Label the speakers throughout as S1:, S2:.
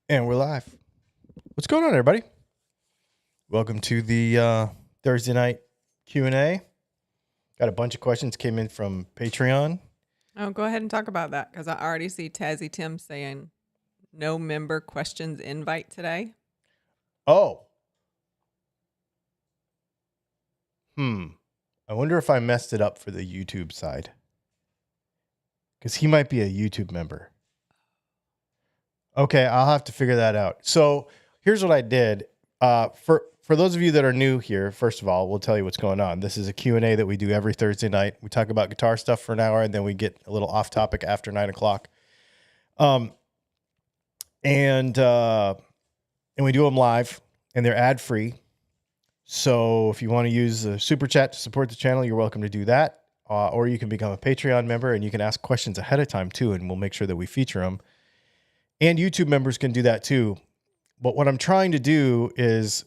S1: And we're live. What's going on, everybody? Welcome to the Thursday night Q&A. Got a bunch of questions came in from Patreon.
S2: Oh, go ahead and talk about that because I already see Tazzy Tim saying no member questions invite today.
S1: Oh. I wonder if I messed it up for the YouTube side. Because he might be a YouTube member. Okay, I'll have to figure that out. So here's what I did. For those of you that are new here, first of all, we'll tell you what's going on. This is a Q&A that we do every Thursday night. We talk about guitar stuff for an hour, and then we get a little off topic after 9 o'clock. And we do them live, and they're ad free. So if you want to use the super chat to support the channel, you're welcome to do that. Or you can become a Patreon member, and you can ask questions ahead of time too, and we'll make sure that we feature them. And YouTube members can do that too. But what I'm trying to do is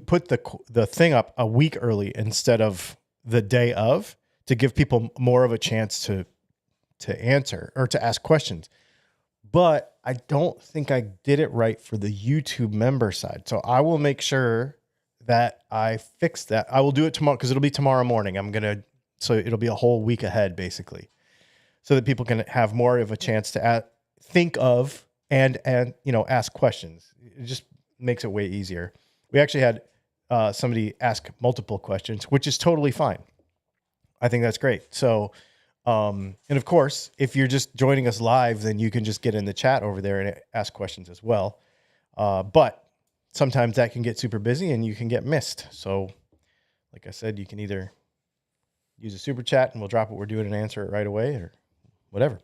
S1: put the thing up a week early instead of the day of, to give people more of a chance to answer or to ask questions. But I don't think I did it right for the YouTube member side. So I will make sure that I fix that. I will do it tomorrow because it'll be tomorrow morning. So it'll be a whole week ahead, basically, so that people can have more of a chance to think of and ask questions. It just makes it way easier. We actually had somebody ask multiple questions, which is totally fine. I think that's great. So, and of course, if you're just joining us live, then you can just get in the chat over there and ask questions as well. But sometimes that can get super busy and you can get missed. So like I said, you can either use a super chat and we'll drop what we're doing and answer it right away or whatever.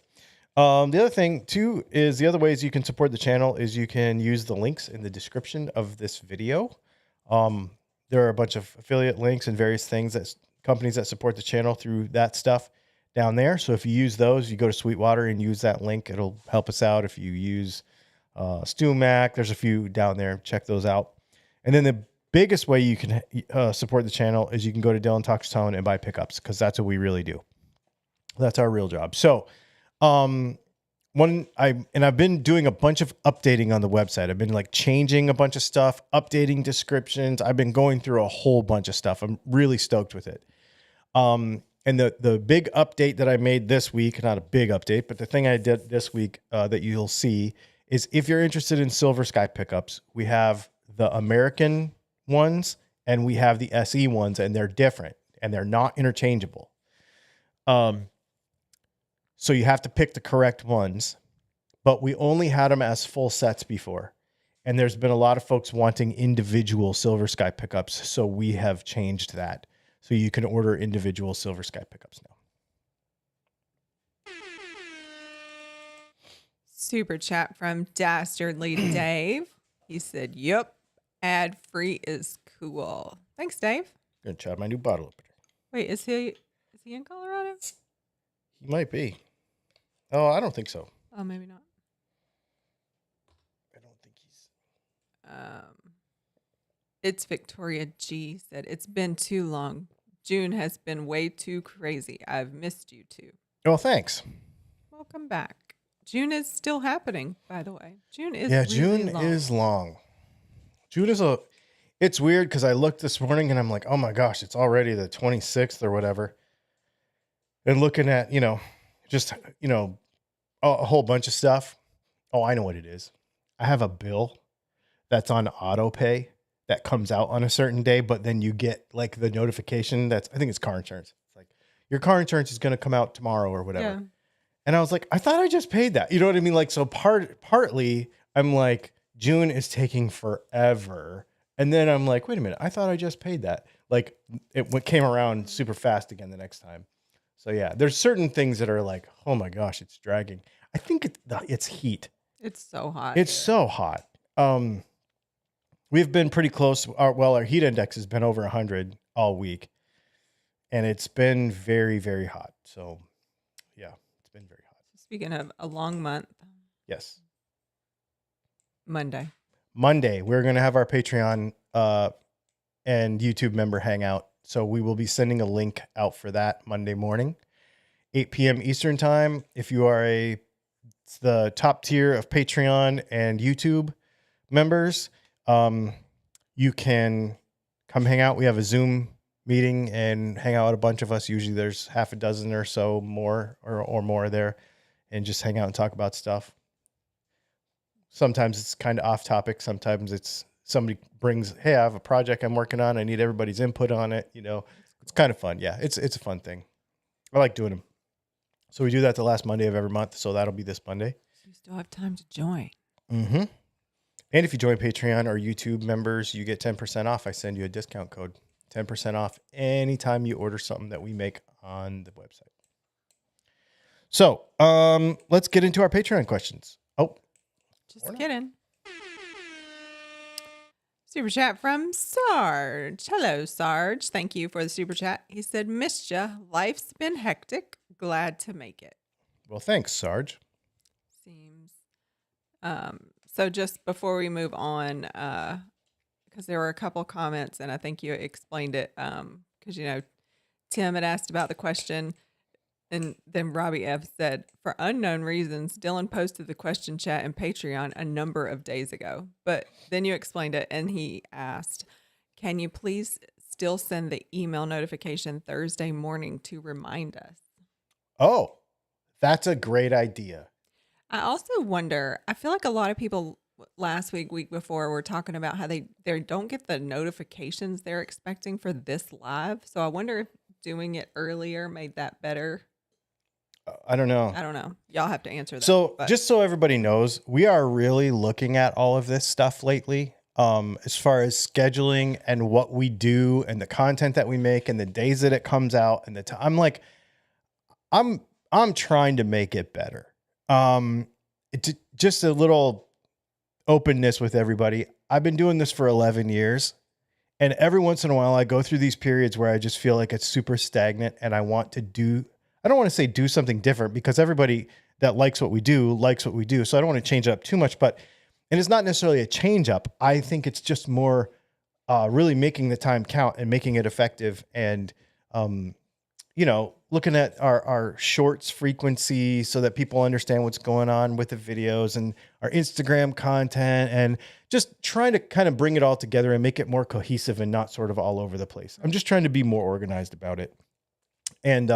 S1: The other thing too is the other ways you can support the channel is you can use the links in the description of this video. There are a bunch of affiliate links and various things that companies that support the channel through that stuff down there. So if you use those, you go to Sweetwater and use that link. It'll help us out. If you use StewMac, there's a few down there. Check those out. And then the biggest way you can support the channel is you can go to Dylan Talks Tone and buy pickups, because that's what we really do. That's our real job. So I've been doing a bunch of updating on the website. I've been like changing a bunch of stuff, updating descriptions. I've been going through a whole bunch of stuff. I'm really stoked with it. And the big update that I made this week, not a big update, but the thing I did this week that you'll see is, if you're interested in Silver Sky pickups, we have the American ones and we have the SE ones, and they're different and they're not interchangeable. So you have to pick the correct ones, but we only had them as full sets before. And there's been a lot of folks wanting individual Silver Sky pickups. So we have changed that. So you can order individual Silver Sky pickups now.
S2: Super chat from Dastardly Dave. He said, "Yep, ad free is cool." Thanks, Dave.
S1: Gonna try my new bottle opener.
S2: Wait, is he in Colorado?
S1: He might be. Oh, I don't think so.
S2: Oh, maybe not.
S1: I don't think he's.
S2: It's Victoria G said, "It's been too long. June has been way too crazy. I've missed you too."
S1: Oh, thanks.
S2: Welcome back. June is still happening, by the way. June is
S1: June is long. June is it's weird because I looked this morning and I'm like, oh my gosh, it's already the 26th or whatever. And looking at, a whole bunch of stuff. Oh, I know what it is. I have a bill that's on auto pay that comes out on a certain day, but then you get like the notification I think it's car insurance. It's like, your car insurance is going to come out tomorrow or whatever.
S2: Yeah.
S1: And I was like, I thought I just paid that. You know what I mean? Like, so partly I'm like, June is taking forever. And then I'm like, wait a minute, I thought I just paid that. Like, it came around super fast again the next time. So yeah, there's certain things that are like, oh my gosh, it's dragging. I think it's heat.
S2: It's so hot.
S1: It's so hot. We've been pretty close. Our heat index has been over 100 all week, and it's been very, very hot. So yeah, it's been very hot.
S2: Speaking of a long month.
S1: Yes.
S2: Monday,
S1: we're going to have our Patreon and YouTube member hangout. So we will be sending a link out for that Monday morning, 8 p.m. Eastern time. If you are a It's the top tier of Patreon and YouTube members. You can come hang out. We have a Zoom meeting and hang out with a bunch of us. Usually there's half a dozen or so more or more there, and just hang out and talk about stuff. Sometimes it's kind of off topic. Sometimes it's somebody brings, hey, I have a project I'm working on. I need everybody's input on it. It's kind of fun. Yeah, it's a fun thing. I like doing them. So we do that the last Monday of every month. So that'll be this Monday.
S2: So you still have time to join.
S1: Mm-hmm. And if you join Patreon or YouTube members, you get 10% off. I send you a discount code. 10% off anytime you order something that we make on the website. So let's get into our Patreon questions. Oh,
S2: just kidding. Super chat from Sarge. Hello, Sarge. Thank you for the super chat. He said, missed ya. Life's been hectic. Glad to make it.
S1: Well, thanks, Sarge.
S2: Seems. So just before we move on, because there were a couple comments, and I think you explained it, because, Tim had asked about the question, and then Robbie F. said, for unknown reasons, Dylan posted the question chat in Patreon a number of days ago. But then you explained it, and he asked, can you please still send the email notification Thursday morning to remind us?
S1: Oh, that's a great idea.
S2: I also wonder, I feel like a lot of people last week before were talking about how they don't get the notifications they're expecting for this live. So I wonder if doing it earlier made that better.
S1: I don't know.
S2: Y'all have to answer that.
S1: So just so everybody knows, we are really looking at all of this stuff lately. As far as scheduling and what we do and the content that we make and the days that it comes out and the time. I'm trying to make it better. Just a little openness with everybody. I've been doing this for 11 years. And every once in a while I go through these periods where I just feel like it's super stagnant and I don't want to say do something different, because everybody that likes what we do. So I don't want to change it up too much, and it's not necessarily a change up. I think it's just more, really making the time count and making it effective. And, looking at our shorts frequency so that people understand what's going on with the videos and our Instagram content, and just trying to kind of bring it all together and make it more cohesive and not sort of all over the place. I'm just trying to be more organized about it and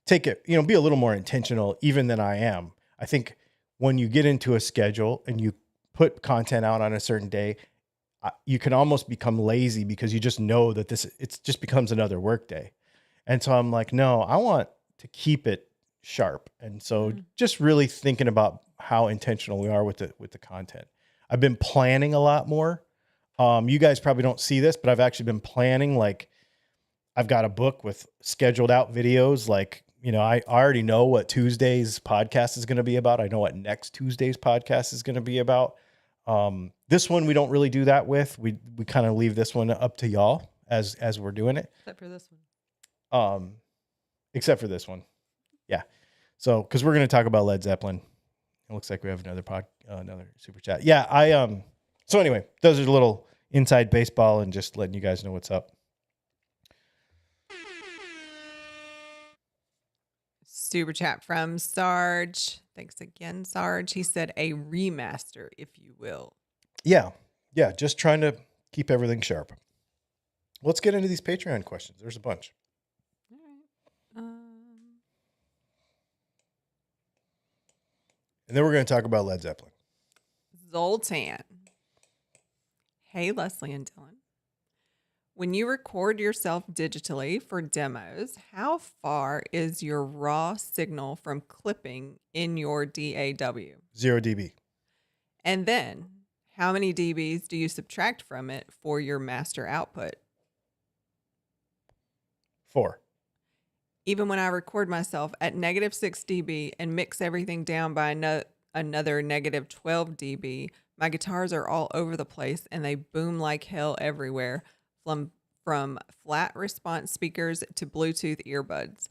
S1: take it, be a little more intentional even than I am. I think when you get into a schedule and you put content out on a certain day, you can almost become lazy because you just know that it just becomes another work day. And so I'm like, no, I want to keep it sharp. And so just really thinking about how intentional we are with the content. I've been planning a lot more. You guys probably don't see this, but I've actually been planning. Like, I've got a book with scheduled out videos. Like, I already know what Tuesday's podcast is going to be about. I know what next Tuesday's podcast is going to be about. This one, we don't really do that with. We kind of leave this one up to y'all as we're doing it.
S2: Except for this one.
S1: Except for this one. Yeah. So, cause we're going to talk about Led Zeppelin. It looks like we have another super chat. Yeah. So anyway, those are a little inside baseball and just letting you guys know what's up.
S2: Super chat from Sarge. Thanks again, Sarge. He said a remaster, if you will.
S1: Yeah. Yeah. Just trying to keep everything sharp. Let's get into these Patreon questions. There's a bunch. And then we're going to talk about Led Zeppelin.
S2: Zoltan. Hey, Leslie and Dylan. When you record yourself digitally for demos, how far is your raw signal from clipping in your DAW?
S1: 0 dB.
S2: And then, how many dBs do you subtract from it for your master output?
S1: 4.
S2: Even when I record myself at -6 dB and mix everything down by another -12 dB, my guitars are all over the place and they boom like hell everywhere, from flat response speakers to Bluetooth earbuds.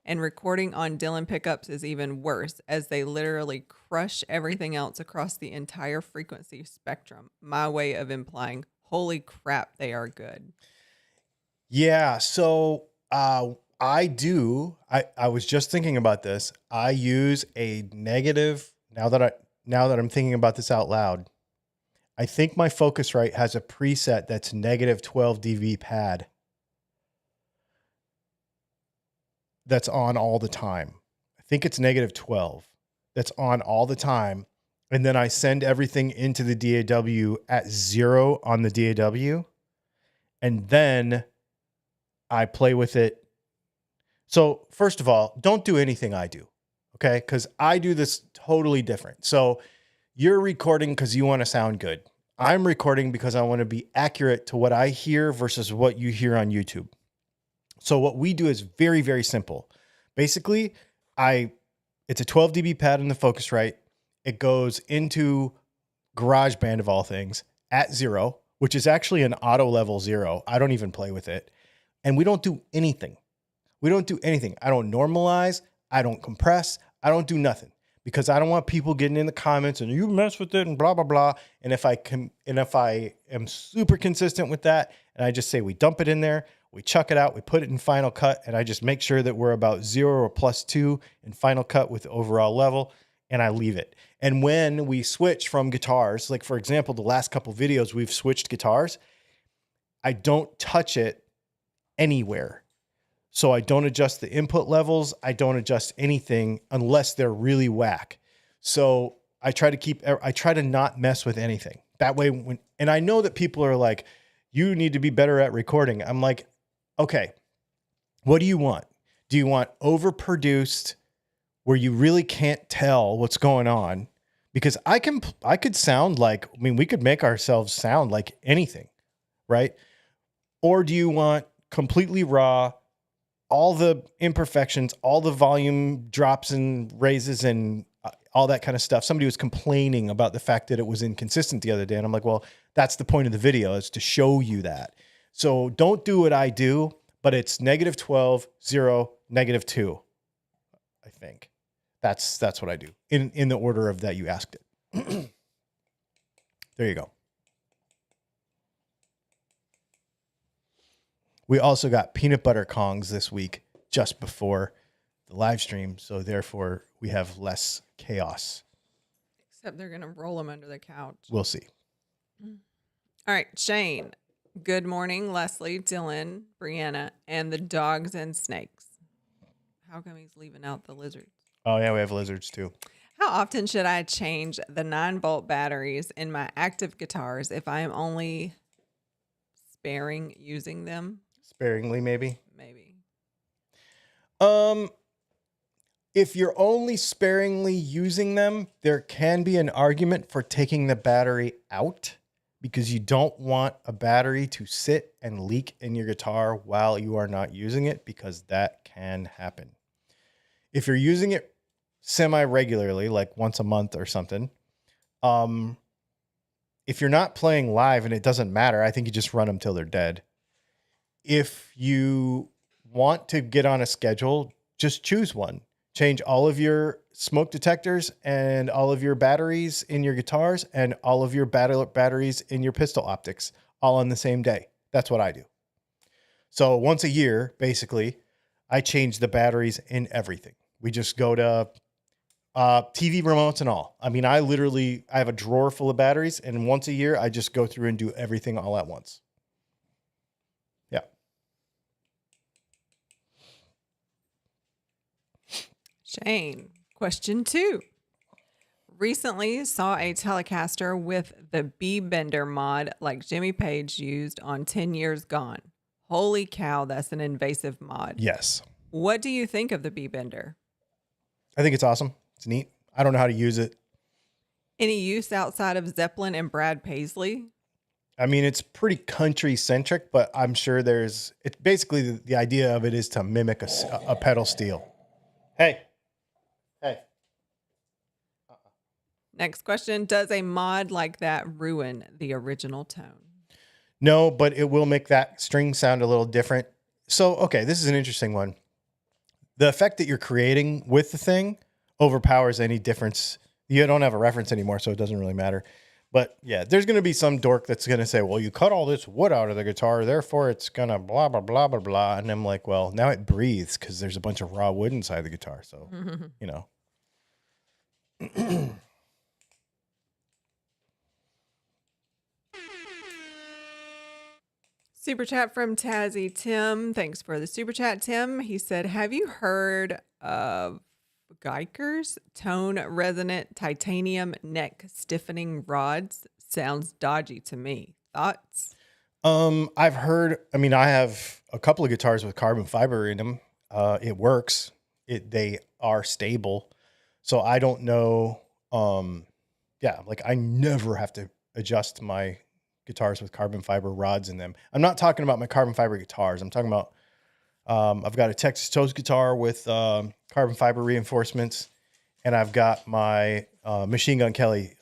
S2: And recording on Dylan pickups is even worse, as they literally crush everything else across the entire frequency spectrum. My way of implying, holy crap, they are good.
S1: Yeah, so I was just thinking about this. I use a -9 now that I'm thinking about this out loud, I think my Focusrite has a preset that's negative 12 dB pad that's on all the time. I think it's negative 12 that's on all the time. And then I send everything into the DAW at 0 on the DAW. And then I play with it. So first of all, don't do anything I do. Okay. Because I do this totally different. So you're recording because you want to sound good. I'm recording because I want to be accurate to what I hear versus what you hear on YouTube. So what we do is very, very simple. Basically, it's a 12 dB pad in the Focusrite. It goes into GarageBand of all things at 0, which is actually an auto level 0. I don't even play with it. And we don't do anything. I don't normalize. I don't compress. I don't do nothing because I don't want people getting in the comments and you mess with it and blah, blah, blah. And if I am super consistent with that and I just say we dump it in there, we chuck it out, we put it in Final Cut, and I just make sure that we're about 0 or +2 in Final Cut with the overall level, and I leave it. And when we switch from guitars, like for example, the last couple videos we've switched guitars, I don't touch it anywhere. So I don't adjust the input levels. I don't adjust anything unless they're really whack. So I try to not mess with anything. That way, and I know that people are like, you need to be better at recording. I'm like, okay, what do you want? Do you want overproduced where you really can't tell what's going on? Because I could sound like, we could make ourselves sound like anything, right? Or do you want completely raw, all the imperfections, all the volume drops and raises and all that kind of stuff? Somebody was complaining about the fact that it was inconsistent the other day. And I'm like, well, that's the point of the video, is to show you that. So don't do what I do, but it's negative 12, 0, negative 2. I think that's what I do in the order of that you asked it. There you go. We also got peanut butter Kongs this week just before the live stream. So therefore we have less chaos.
S2: Except they're going to roll them under the couch.
S1: We'll see.
S2: All right, Shane. Good morning, Leslie, Dylan, Brianna, and the dogs and snakes. How come he's leaving out the lizards?
S1: Oh, yeah, we have lizards too.
S2: How often should I change the 9-volt batteries in my active guitars if I am only sparing using them?
S1: Sparingly, maybe?
S2: Maybe.
S1: If you're only sparingly using them, there can be an argument for taking the battery out, because you don't want a battery to sit and leak in your guitar while you are not using it, because that can happen. If you're using it semi-regularly, like once a month or something, if you're not playing live and it doesn't matter, I think you just run them till they're dead. If you want to get on a schedule, just choose one. Change all of your smoke detectors and all of your batteries in your guitars and all of your batteries in your pistol optics all on the same day. That's what I do. So once a year, basically, I change the batteries in everything. We just go to TV remotes and all. I have a drawer full of batteries, and once a year, I just go through and do everything all at once. Yeah.
S2: Shane, question 2. Recently saw a Telecaster with the B-Bender mod like Jimmy Page used on 10 Years Gone. Holy cow, that's an invasive mod.
S1: Yes.
S2: What do you think of the B-Bender?
S1: I think it's awesome. It's neat. I don't know how to use it.
S2: Any use outside of Zeppelin and Brad Paisley?
S1: It's pretty country centric, but I'm sure it's basically the idea of it is to mimic a pedal steel. Hey.
S2: Next question. Does a mod like that ruin the original tone?
S1: No, but it will make that string sound a little different. So, okay, this is an interesting one. The effect that you're creating with the thing overpowers any difference. You don't have a reference anymore, so it doesn't really matter. But yeah, there's going to be some dork that's going to say, well, you cut all this wood out of the guitar, therefore it's going to blah, blah, blah, blah, blah. And I'm like, well, now it breathes because there's a bunch of raw wood inside the guitar. So,
S2: Super chat from Tazzy Tim. Thanks for the super chat, Tim. He said, have you heard of Geiger's tone resonant titanium neck stiffening rods? Sounds dodgy to me. Thoughts?
S1: I've heard, I have a couple of guitars with carbon fiber in them. It works. They are stable. So I don't know. Like I never have to adjust my guitars with carbon fiber rods in them. I'm not talking about my carbon fiber guitars. I'm talking about, I've got a Texas Toast guitar with carbon fiber reinforcements, and I've got my Machine Gun Kelly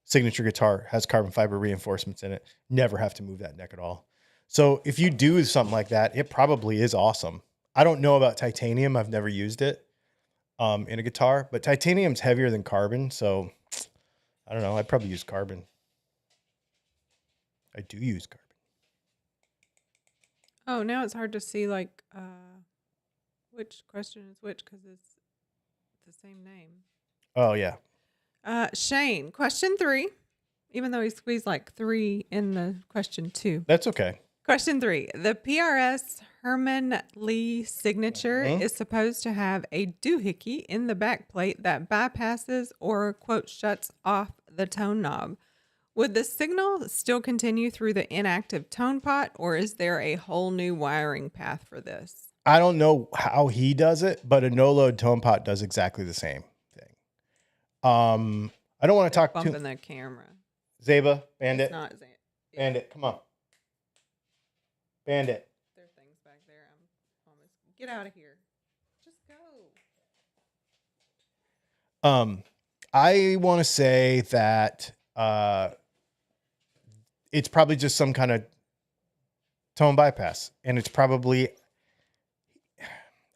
S1: signature guitar has carbon fiber reinforcements in it. Never have to move that neck at all. So if you do something like that, it probably is awesome. I don't know about titanium. I've never used it in a guitar, but titanium's heavier than carbon. So I don't know. I'd probably use carbon. I do use carbon.
S2: Oh, now it's hard to see like which question is which because it's the same name.
S1: Oh, yeah.
S2: Shane, question 3, even though he squeezed like 3 in the question 2.
S1: That's okay.
S2: Question 3. The PRS Herman Lee signature is supposed to have a doohickey in the back plate that bypasses or, quote, shuts off the tone knob. Would the signal still continue through the inactive tone pot, or is there a whole new wiring path for this?
S1: I don't know how he does it, but a no-load tone pot does exactly the same thing. I don't want to talk
S2: bumping
S1: to
S2: the camera.
S1: Zeba, Bandit.
S2: It's not
S1: Bandit, come on. Bandit.
S2: There are things back there. I'm almost get out of here. Just go.
S1: I want to say that it's probably just some kind of tone bypass, and it's probably,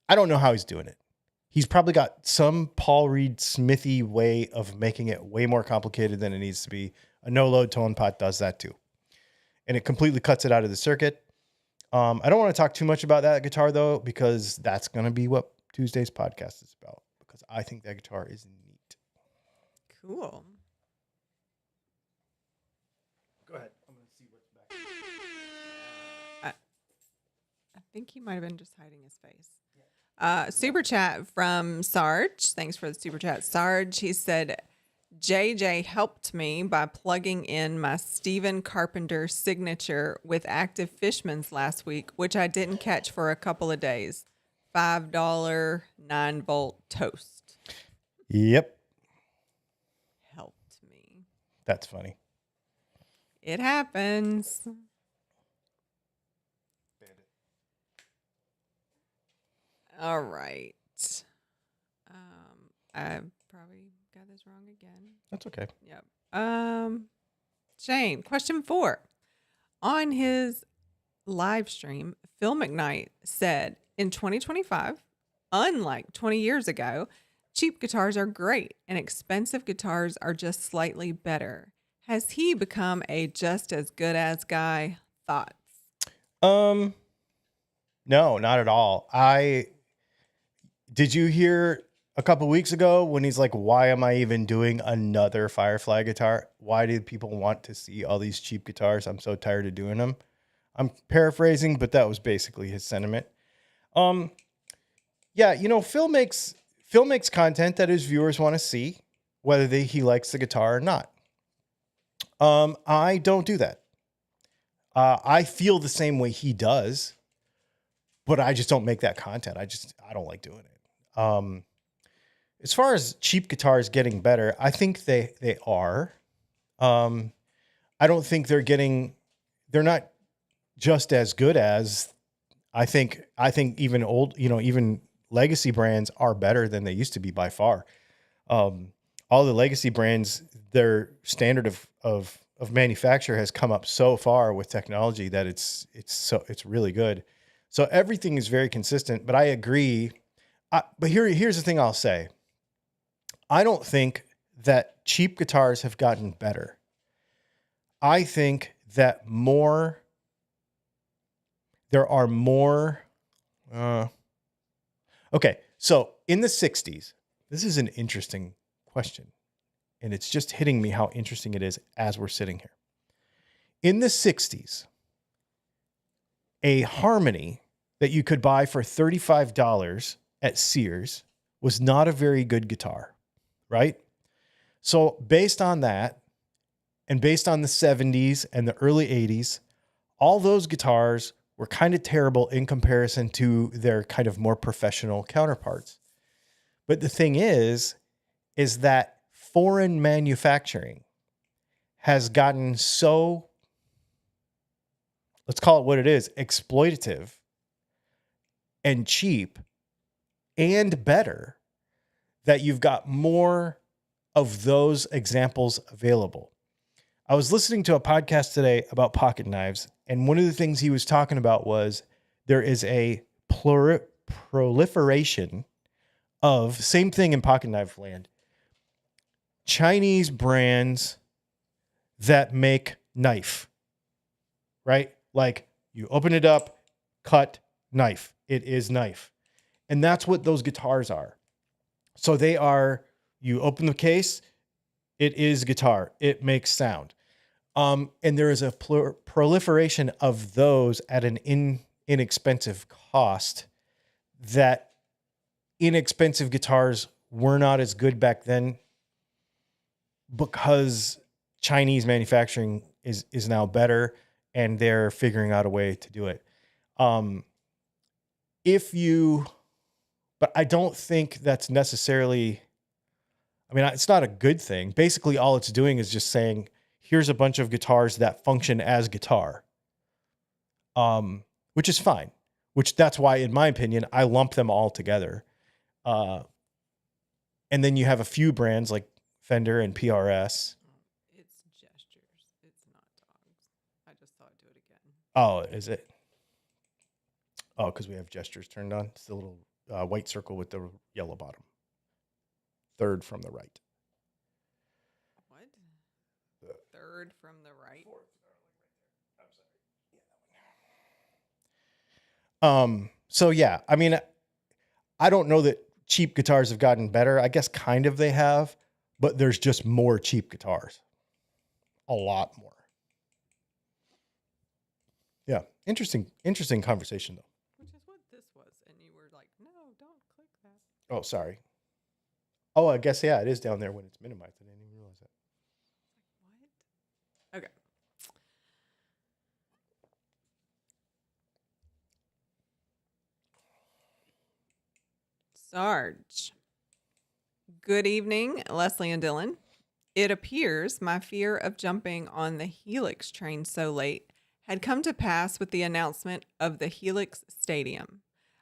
S1: I don't know how he's doing it. He's probably got some Paul Reed Smithy way of making it way more complicated than it needs to be. A no-load tone pot does that too, and it completely cuts it out of the circuit. I don't want to talk too much about that guitar though, because that's going to be what Tuesday's podcast is about, because I think that guitar is neat.
S2: Cool.
S1: Go ahead. I'm going to see what's back.
S2: I think he might have been just hiding his face. Super chat from Sarge. Thanks for the super chat, Sarge. He said, JJ helped me by plugging in my Stephen Carpenter signature with Active Fishman's last week, which I didn't catch for a couple of days. $5 9-volt toast.
S1: Yep.
S2: Helped me.
S1: That's funny.
S2: It happens. All right. I probably got this wrong again.
S1: That's okay.
S2: Yep. Shane, question 4. On his live stream, Phil McKnight said, in 2025, unlike 20 years ago, cheap guitars are great and expensive guitars are just slightly better. Has he become a just as good as guy? Thoughts?
S1: No, not at all. Did you hear a couple weeks ago when he's like, why am I even doing another Firefly guitar? Why do people want to see all these cheap guitars? I'm so tired of doing them. I'm paraphrasing, but that was basically his sentiment. Yeah, Phil makes content that his viewers want to see, whether he likes the guitar or not. I don't do that. I feel the same way he does, but I just don't make that content. I don't like doing it. As far as cheap guitars getting better, I think they are. I don't think they're not just as good as, I think even even legacy brands are better than they used to be by far. All the legacy brands, their standard of manufacture has come up so far with technology that it's really good. So everything is very consistent, but I agree. But here's the thing I'll say. I don't think that cheap guitars have gotten better. I think that there are more. Okay, so in the 60s, this is an interesting question, and it's just hitting me how interesting it is as we're sitting here. In the 60s, A harmony that you could buy for $35 at Sears was not a very good guitar, right? So based on that, and based on the 70s and the early 80s, all those guitars were kind of terrible in comparison to their kind of more professional counterparts. But the thing is that foreign manufacturing has gotten so, let's call it what it is, exploitative and cheap and better, that you've got more of those examples available. I was listening to a podcast today about pocket knives, and one of the things he was talking about was there is a proliferation of, same thing in pocket knife land, Chinese brands that make knife, right? Like you open it up, cut, knife. It is knife. And that's what those guitars are. So they are, you open the case, it is guitar. It makes sound. And there is a proliferation of those at an inexpensive cost, that inexpensive guitars were not as good back then because Chinese manufacturing is now better, and they're figuring out a way to do it. But I don't think that's necessarily, I mean, it's not a good thing. Basically, all it's doing is just saying, here's a bunch of guitars that function as guitar, which is fine. Which that's why, in my opinion, I lump them all together. And then you have a few brands like Fender and PRS.
S2: It's gestures. It's not dogs. I just thought do it again.
S1: Oh, is it? Oh, because we have gestures turned on. It's the little white circle with the yellow bottom. Third from the right.
S2: What? Third from the right?
S1: So yeah, I mean, I don't know that cheap guitars have gotten better. I guess kind of they have, but there's just more cheap guitars. A lot more. Yeah. Interesting conversation though.
S2: Which is what this was. And you were like, no, don't click that.
S1: Oh, sorry. Oh, I guess, yeah, it is down there when it's minimized. I didn't even realize that.
S2: What? Okay. Sarge. Good evening, Leslie and Dylan. It appears my fear of jumping on the Helix train so late had come to pass with the announcement of the Helix Stadium.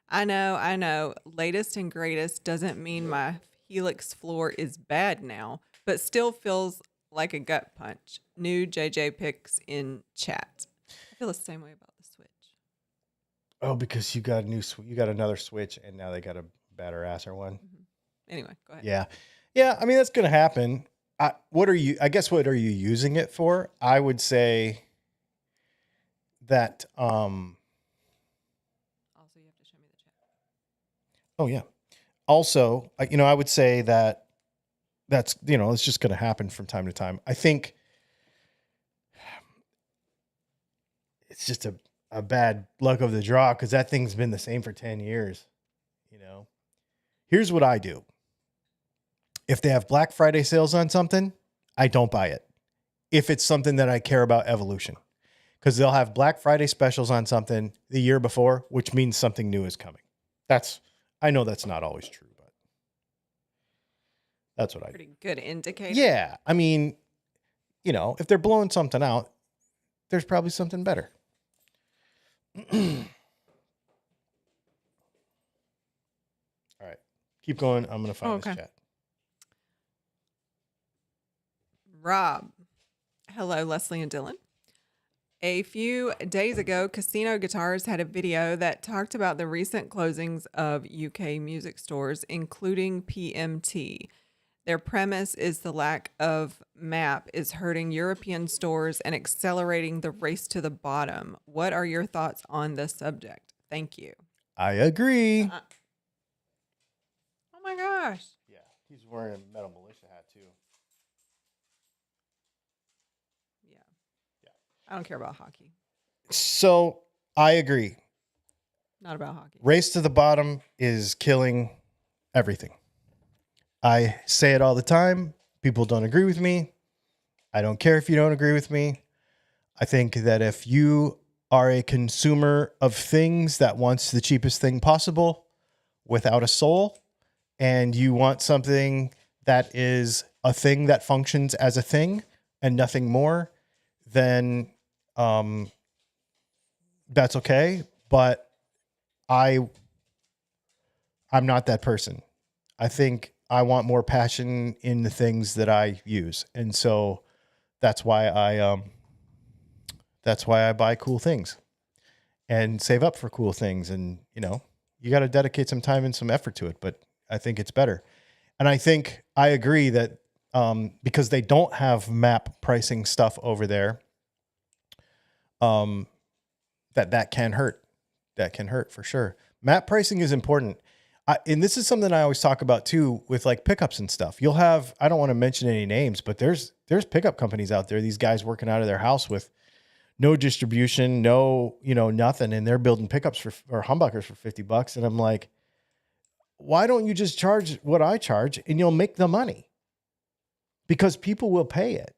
S2: I know, latest and greatest doesn't mean my Helix floor is bad now, but still feels like a gut punch. New JJ picks in chat. I feel the same way about the Switch.
S1: Oh, because you got another Switch, and now they got a badder asser one.
S2: Mm-hmm. Anyway, go ahead.
S1: Yeah. I mean, that's going to happen. What are you using it for? I would say that. Also,
S2: you have to show me the chat.
S1: Oh yeah. Also, I would say that that's, it's just going to happen from time to time. I think it's just a bad luck of the draw, because that thing's been the same for 10 years. Here's what I do. If they have Black Friday sales on something, I don't buy it. If it's something that I care about evolution, because they'll have Black Friday specials on something the year before, which means something new is coming. I know that's not always true, but that's what I do.
S2: Pretty good indicator.
S1: Yeah. I mean, if they're blowing something out, there's probably something better. All right. Keep going. I'm going to find this chat.
S2: Rob. Hello, Leslie and Dylan. A few days ago, Casino Guitars had a video that talked about the recent closings of UK music stores, including PMT. Their premise is the lack of map is hurting European stores and accelerating the race to the bottom. What are your thoughts on this subject? Thank you.
S1: I agree.
S2: Oh my gosh.
S1: Yeah, he's wearing a Metal Militia hat too.
S2: Yeah. I don't care about hockey.
S1: So, I agree.
S2: Not about hockey.
S1: Race to the bottom is killing everything. I say it all the time. People don't agree with me. I don't care if you don't agree with me. I think that if you are a consumer of things that wants the cheapest thing possible without a soul, and you want something that is a thing that functions as a thing and nothing more, then that's okay. But I'm not that person. I think I want more passion in the things that I use. And so that's why I buy cool things and save up for cool things. And, you know, you got to dedicate some time and some effort to it, but I think it's better. And I think I agree that because they don't have map pricing stuff over there, that can hurt. That can hurt for sure. Map pricing is important. And this is something I always talk about too with like pickups and stuff. You'll have, I don't want to mention any names, but there's pickup companies out there, these guys working out of their house with no distribution, no, nothing. And they're building pickups or humbuckers for $50. And I'm like, why don't you just charge what I charge and you'll make the money? Because people will pay it.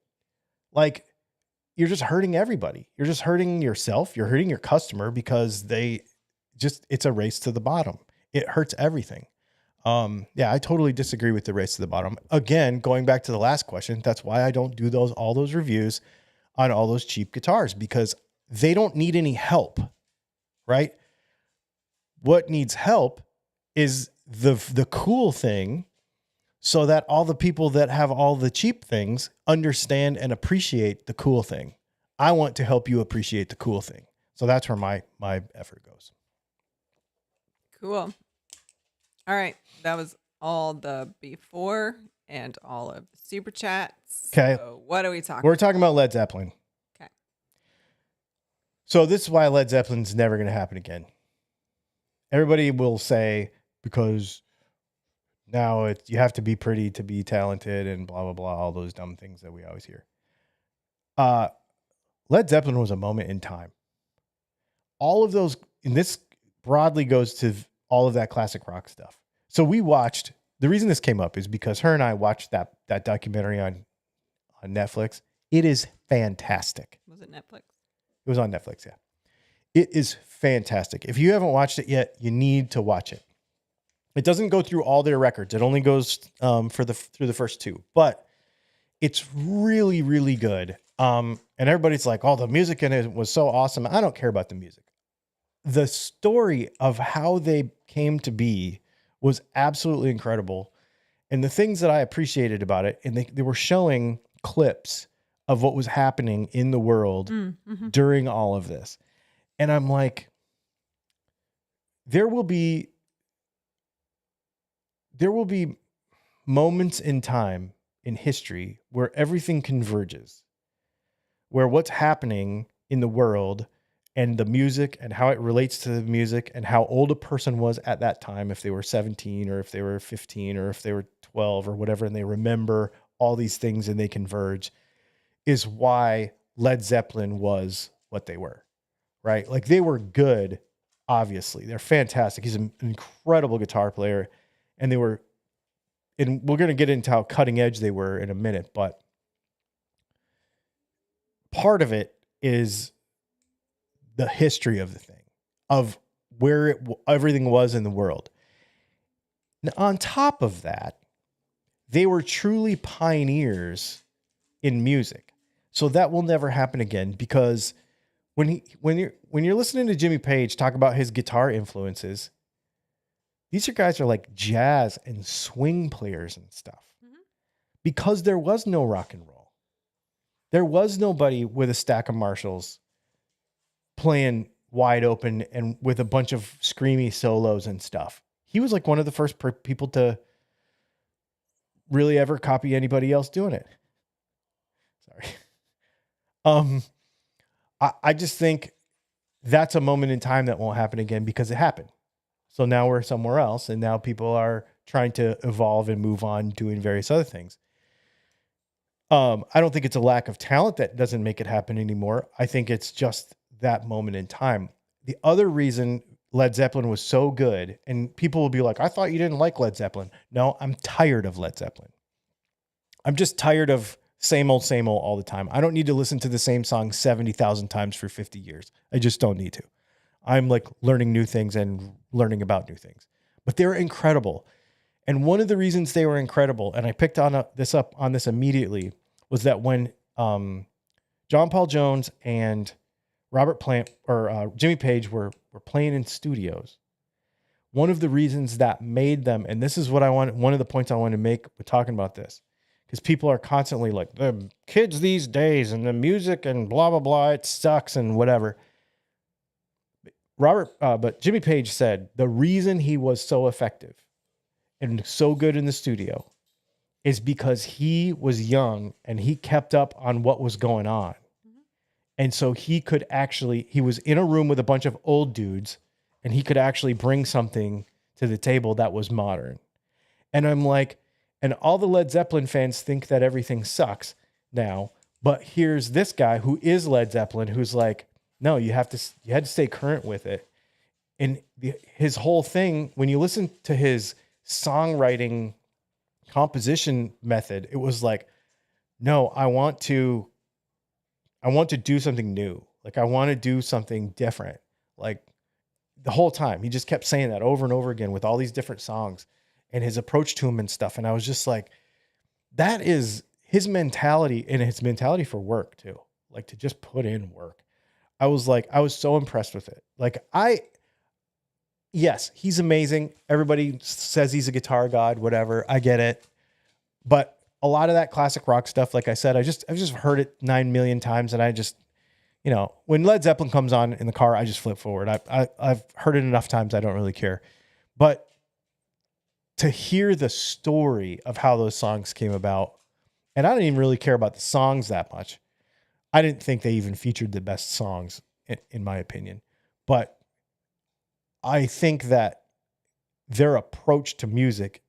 S1: Like, you're just hurting everybody. You're just hurting yourself. You're hurting your customer because it's a race to the bottom. It hurts everything. Yeah, I totally disagree with the race to the bottom. Again, going back to the last question, that's why I don't do all those reviews on all those cheap guitars, because they don't need any help, right? What needs help is the cool thing, so that all the people that have all the cheap things understand and appreciate the cool thing. I want to help you appreciate the cool thing. So that's where my effort goes.
S2: Cool. All right. That was all the before and all of the super chats.
S1: Okay.
S2: So what are we talking
S1: We're talking about Led Zeppelin.
S2: Okay.
S1: So this is why Led Zeppelin's never going to happen again. Everybody will say, because now you have to be pretty to be talented and blah, blah, blah, all those dumb things that we always hear. Led Zeppelin was a moment in time. All of those, and this broadly goes to all of that classic rock stuff. So we watched, the reason this came up is because her and I watched that documentary on Netflix. It is fantastic.
S2: Was it Netflix?
S1: It was on Netflix, yeah. It is fantastic. If you haven't watched it yet, you need to watch it. It doesn't go through all their records. It only goes through the first two, but it's really, really good. And everybody's like, oh, the music in it was so awesome. I don't care about the music. The story of how they came to be was absolutely incredible. And the things that I appreciated about it, and they were showing clips of what was happening in the world during all of this. And I'm like, there will be moments in time in history where everything converges, where what's happening in the world and the music and how it relates to the music and how old a person was at that time, if they were 17 or if they were 15 or if they were 12 or whatever, and they remember all these things and they converge, is why Led Zeppelin was what they were, right? Like, they were good, obviously. They're fantastic. He's an incredible guitar player, and we're going to get into how cutting edge they were in a minute, but part of it is the history of the thing, of where everything was in the world. Now, on top of that, they were truly pioneers in music. So that will never happen again, because when you're listening to Jimmy Page talk about his guitar influences, these guys are like jazz and swing players and stuff, because there was no rock and roll. There was nobody with a stack of Marshalls playing wide open and with a bunch of screamy solos and stuff. He was like one of the first people to really ever copy anybody else doing it. Sorry. I just think that's a moment in time that won't happen again, because it happened. So now we're somewhere else, and now people are trying to evolve and move on, doing various other things. I don't think it's a lack of talent that doesn't make it happen anymore. I think it's just that moment in time. the other reason Led Zeppelin was so good, and people will be like, I thought you didn't like Led Zeppelin. No, I'm tired of Led Zeppelin. I'm just tired of same old all the time. I don't need to listen to the same song 70,000 times for 50 years. I just don't need to. I'm like learning new things and learning about new things. But they're incredible. And one of the reasons they were incredible, and I picked up on this immediately, was that when John Paul Jones and Robert Plant or Jimmy Page were playing in studios, one of the reasons that made them, and this is what I want, one of the points I want to make with talking about this, because people are constantly like, the kids these days and the music and blah, blah, blah, it sucks and whatever. But Jimmy Page said the reason he was so effective and so good in the studio is because he was young and he kept up on what was going on. And so he was in a room with a bunch of old dudes and he could actually bring something to the table that was modern. And I'm like, and all the Led Zeppelin fans think that everything sucks now, but here's this guy who is Led Zeppelin who's like, no, you had to stay current with it. And his whole thing, when you listen to his songwriting composition method, it was like, no, I want to do something new. Like I want to do something different. Like the whole time he just kept saying that over and over again with all these different songs and his approach to him and stuff. And I was just like, that is his mentality, and his mentality for work too. Like to just put in work. I was so impressed with it. Like yes, he's amazing. Everybody says he's a guitar god, whatever. I get it. But a lot of that classic rock stuff, like I said, I've just heard it 9 million times. And I just, when Led Zeppelin comes on in the car, I just flip forward. I've heard it enough times. I don't really care. But to hear the story of how those songs came about, and I didn't even really care about the songs that much. I didn't think they even featured the best songs in my opinion, but I think that their approach to music,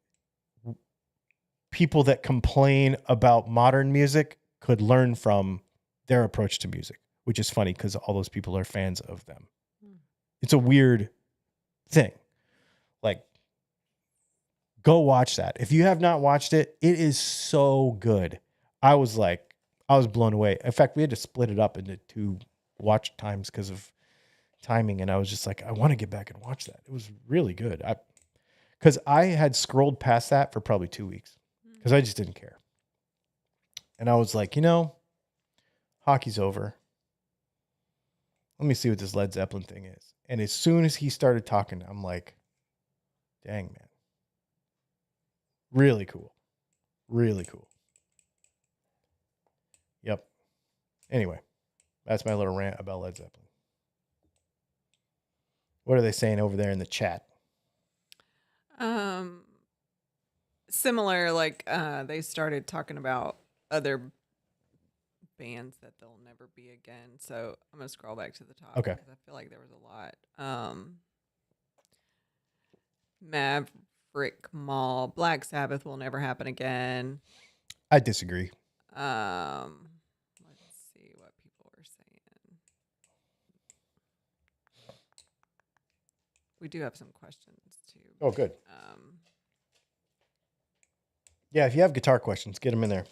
S1: people that complain about modern music could learn from their approach to music, which is funny because all those people are fans of them. It's a weird thing. Like, go watch that. If you have not watched it, it is so good. I was blown away. In fact, we had to split it up into 2 watch times because of timing. And I was just like, I want to get back and watch that. It was really good. Because I had scrolled past that for probably 2 weeks because I just didn't care. And I was like, hockey's over. Let me see what this Led Zeppelin thing is. And as soon as he started talking, I'm like, dang, man. Really cool. Really cool. Yep. Anyway, that's my little rant about Led Zeppelin. What are they saying over there in the chat?
S2: Similar, like they started talking about other bands that they'll never be again. So I'm gonna scroll back to the top.
S1: Okay.
S2: Because I feel like there was a lot. Maverick Mall, Black Sabbath will never happen again.
S1: I disagree.
S2: Let's see what people are saying. We do have some questions too.
S1: Oh, good. Yeah, if you have guitar questions, get them in there.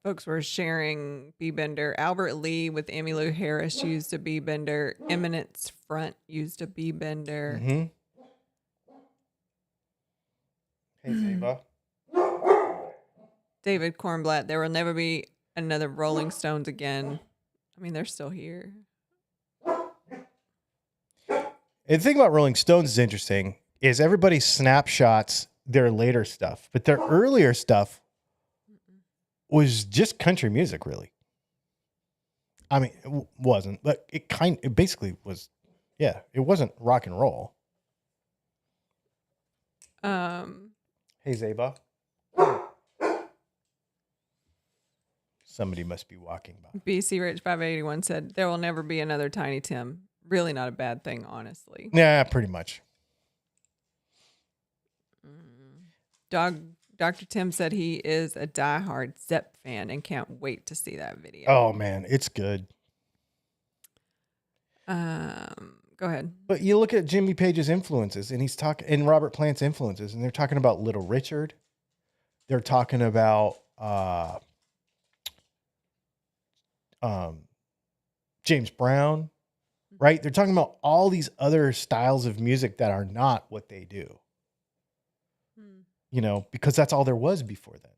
S2: Folks were sharing B-Bender. Albert Lee with Emmylou Harris used a B-Bender. Eminence Front used a B-Bender.
S1: Mm-hmm. Hey, Zeba.
S2: David Kornblatt, there will never be another Rolling Stones again. I mean, they're still here.
S1: And the thing about Rolling Stones is interesting is everybody snapshots their later stuff, but their earlier stuff was just country music, really. I mean, it wasn't, but it basically was. Yeah, it wasn't rock and roll. Hey, Zeba. Somebody must be walking by.
S2: BC Rich 581 said, there will never be another Tiny Tim. Really not a bad thing, honestly.
S1: Yeah, pretty much.
S2: Dr. Tim said he is a diehard Zepp fan and can't wait to see that video.
S1: Oh man, it's good.
S2: Go ahead.
S1: But you look at Jimmy Page's influences, and he's talking, and Robert Plant's influences, and they're talking about Little Richard. They're talking about James Brown, right? They're talking about all these other styles of music that are not what they do. You know, because that's all there was before then.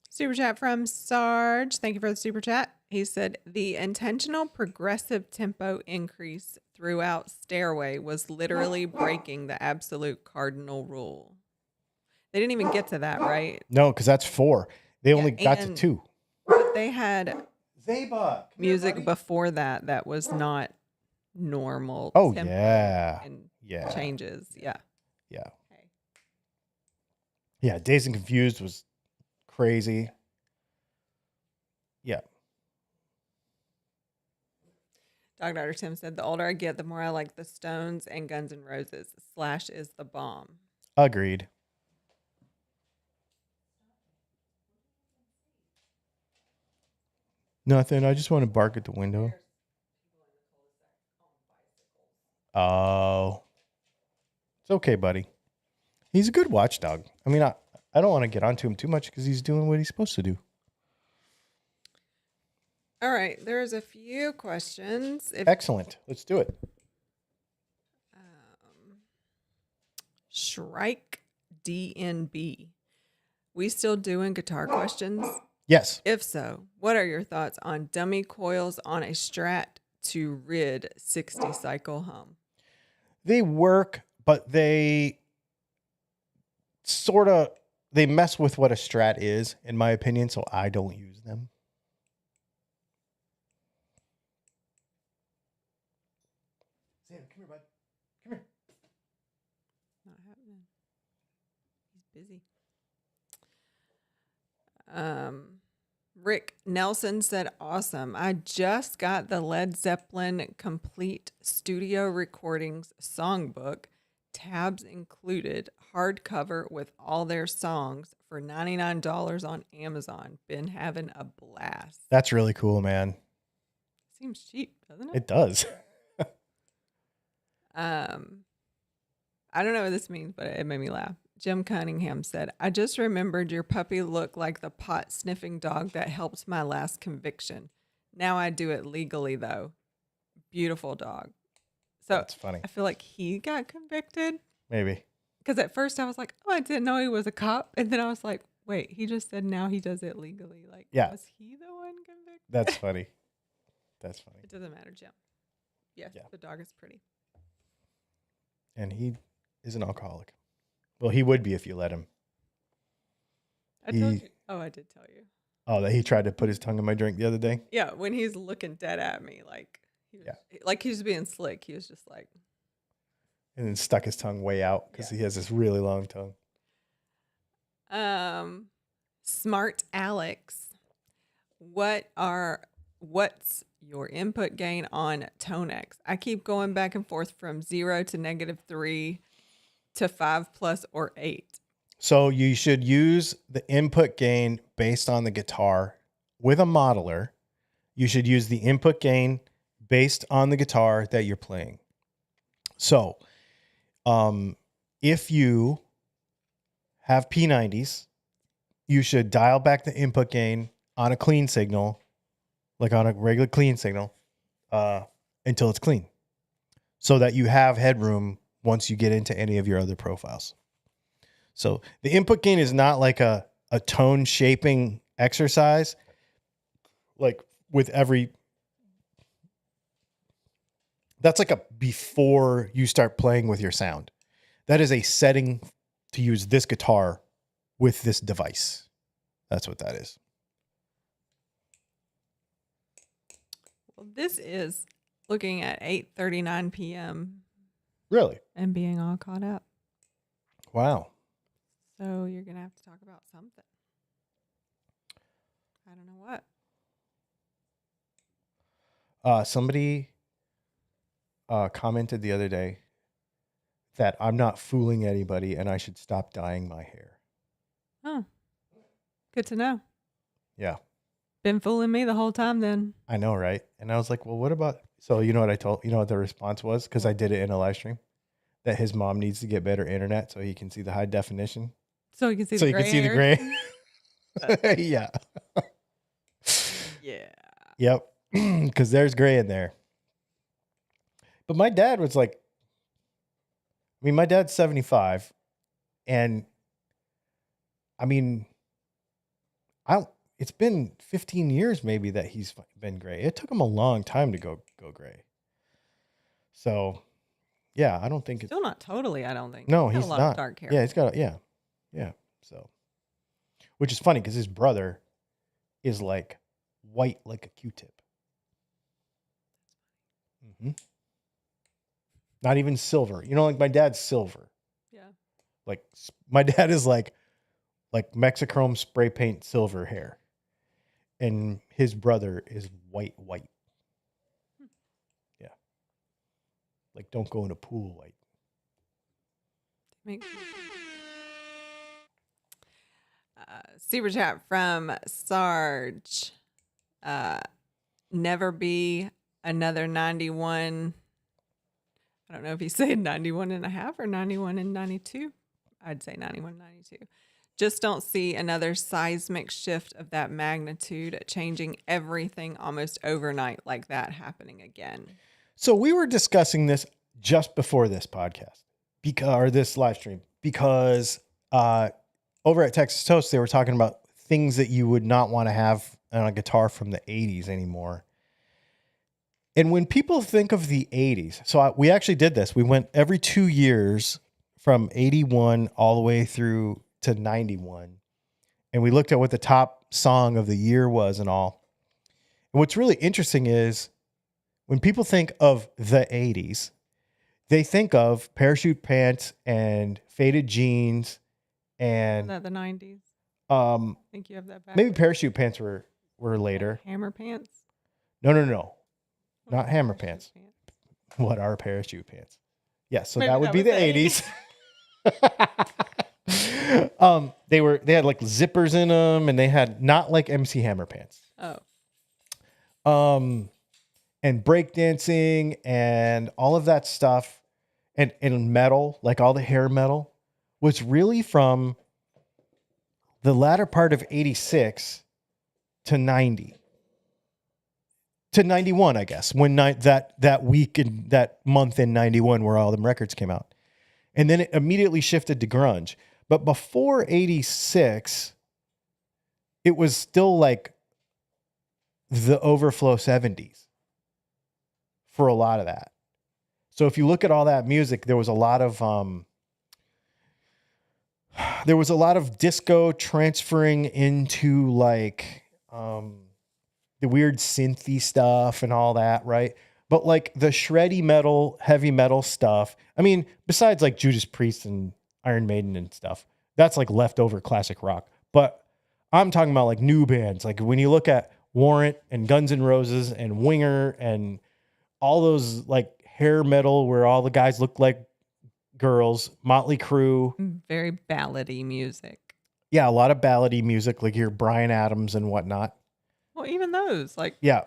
S2: Super chat from Sarge. Thank you for the super chat. He said the intentional progressive tempo increase throughout Stairway was literally breaking the absolute cardinal rule. They didn't even get to that, right?
S1: No, because that's 4. They only got to 2.
S2: But they had
S1: Zeba,
S2: music before that was not normal.
S1: Oh,
S2: tempo
S1: yeah.
S2: and
S1: Yeah.
S2: changes. Yeah.
S1: Yeah.
S2: Okay.
S1: Yeah. Dazed and Confused was crazy. Yeah.
S2: Dr. Tim said, the older I get, the more I like the Stones and Guns N' Roses. Slash is the bomb.
S1: Agreed. Nothing. I just want to bark at the window. Oh. It's okay, buddy. He's a good watchdog. I mean, I don't want to get onto him too much because he's doing what he's supposed to do.
S2: All right. There's a few questions.
S1: Excellent. Let's do it.
S2: Shrike DNB. We still doing guitar questions?
S1: Yes.
S2: If so, what are your thoughts on dummy coils on a Strat to rid 60 cycle hum?
S1: They work, but they they mess with what a Strat is, in my opinion, so I don't use them. Sam, come here, bud. Come here.
S2: Not happening. He's busy. Rick Nelson said, awesome. I just got the Led Zeppelin complete studio recordings songbook, tabs included, hardcover with all their songs for $99 on Amazon. Been having a blast.
S1: That's really cool, man.
S2: Seems cheap, doesn't it?
S1: It does.
S2: I don't know what this means, but it made me laugh. Jim Cunningham said, I just remembered your puppy looked like the pot sniffing dog that helped my last conviction. Now I do it legally, though. Beautiful dog. So
S1: that's funny.
S2: I feel like he got convicted.
S1: Maybe.
S2: Because at first I was like, oh, I didn't know he was a cop. And then I was like, wait, he just said now he does it legally. Like,
S1: yeah.
S2: Was he the one convicted?
S1: That's funny. That's funny.
S2: It doesn't matter, Jim. Yes, yeah. The dog is pretty.
S1: And he is an alcoholic. Well, he would be if you let him.
S2: I told you. Oh, I did tell you.
S1: Oh, that he tried to put his tongue in my drink the other day?
S2: Yeah, when he's looking dead at me, like he was being slick. He was just like.
S1: And then stuck his tongue way out because he has this really long tongue.
S2: Smart Alex, what's your input gain on Tonex? I keep going back and forth from 0 to -3 to 5+ or 8.
S1: So you should use the input gain based on the guitar with a modeler. You should use the input gain based on the guitar that you're playing. So, if you have P90s, you should dial back the input gain on a clean signal, like on a regular clean signal, until it's clean, so that you have headroom once you get into any of your other profiles. So the input gain is not like a tone shaping exercise, like with every. That's like a before you start playing with your sound. That is a setting to use this guitar with this device. That's what that is.
S2: Well, this is looking at 8:39 p.m.
S1: Really?
S2: And being all caught up.
S1: Wow.
S2: So you're going to have to talk about something. I don't know what.
S1: Somebody commented the other day that I'm not fooling anybody and I should stop dyeing my hair.
S2: Oh, good to know.
S1: Yeah.
S2: Been fooling me the whole time then.
S1: I know, right? And I was like, well, what about, so you know what the response was? Because I did it in a live stream, that his mom needs to get better internet so he can see the high definition.
S2: So you can see
S1: So
S2: the
S1: you
S2: gray
S1: can see the gray. Yeah.
S2: Yeah.
S1: Yep. Because there's gray in there. But my dad was like, I mean, my dad's 75. And I mean, it's been 15 years maybe that he's been gray. It took him a long time to go gray. So, yeah, I don't think it's
S2: Still not totally, I don't think.
S1: no,
S2: Got
S1: he's
S2: a lot
S1: not.
S2: of dark hair.
S1: Yeah, he's got yeah. So, which is funny because his brother is like white like a Q-tip. Mm-hmm. Not even silver. You know, like my dad's silver.
S2: Yeah.
S1: Like my dad is like Mexichrome spray paint silver hair. And his brother is white. Yeah. Like don't go in a pool white.
S2: Super chat from Sarge. Never be another 91. I don't know if he said 91 and a half or 91 and 92. I'd say 91, 92. Just don't see another seismic shift of that magnitude, changing everything almost overnight like that happening again.
S1: So we were discussing this just before this podcast or this live stream because over at Texas Toast, they were talking about things that you would not want to have on a guitar from the 80s anymore. And when people think of the 80s, so we actually did this. We went every 2 years from 81 all the way through to 91. And we looked at what the top song of the year was and all. And what's really interesting is when people think of the 80s, they think of parachute pants and faded jeans and
S2: Isn't that the 90s? I think you have that back.
S1: maybe parachute pants were later.
S2: Hammer pants?
S1: No. Not hammer pants. What are parachute pants? Yeah, so
S2: Maybe
S1: that would
S2: that
S1: be
S2: was
S1: the
S2: the
S1: 80s. They had like zippers in them and they had not like MC Hammer pants.
S2: Oh.
S1: And breakdancing and all of that stuff and metal, like all the hair metal, was really from the latter part of 86 to 90. To 91, I guess, when that week and that month in 91 where all them records came out. And then it immediately shifted to grunge. But before 86, it was still like the overflow 70s for a lot of that. So if you look at all that music, there was a lot of disco transferring into like the weird synthy stuff and all that, right? But like the shreddy metal, heavy metal stuff, I mean, besides like Judas Priest and Iron Maiden and stuff, that's like leftover classic rock. But I'm talking about like new bands. Like when you look at Warrant and Guns N' Roses and Winger and all those like hair metal where all the guys look like girls, Motley Crue.
S2: Very ballady music.
S1: Yeah, a lot of ballady music, like your Bryan Adams and whatnot.
S2: Well, even those, like
S1: Yeah,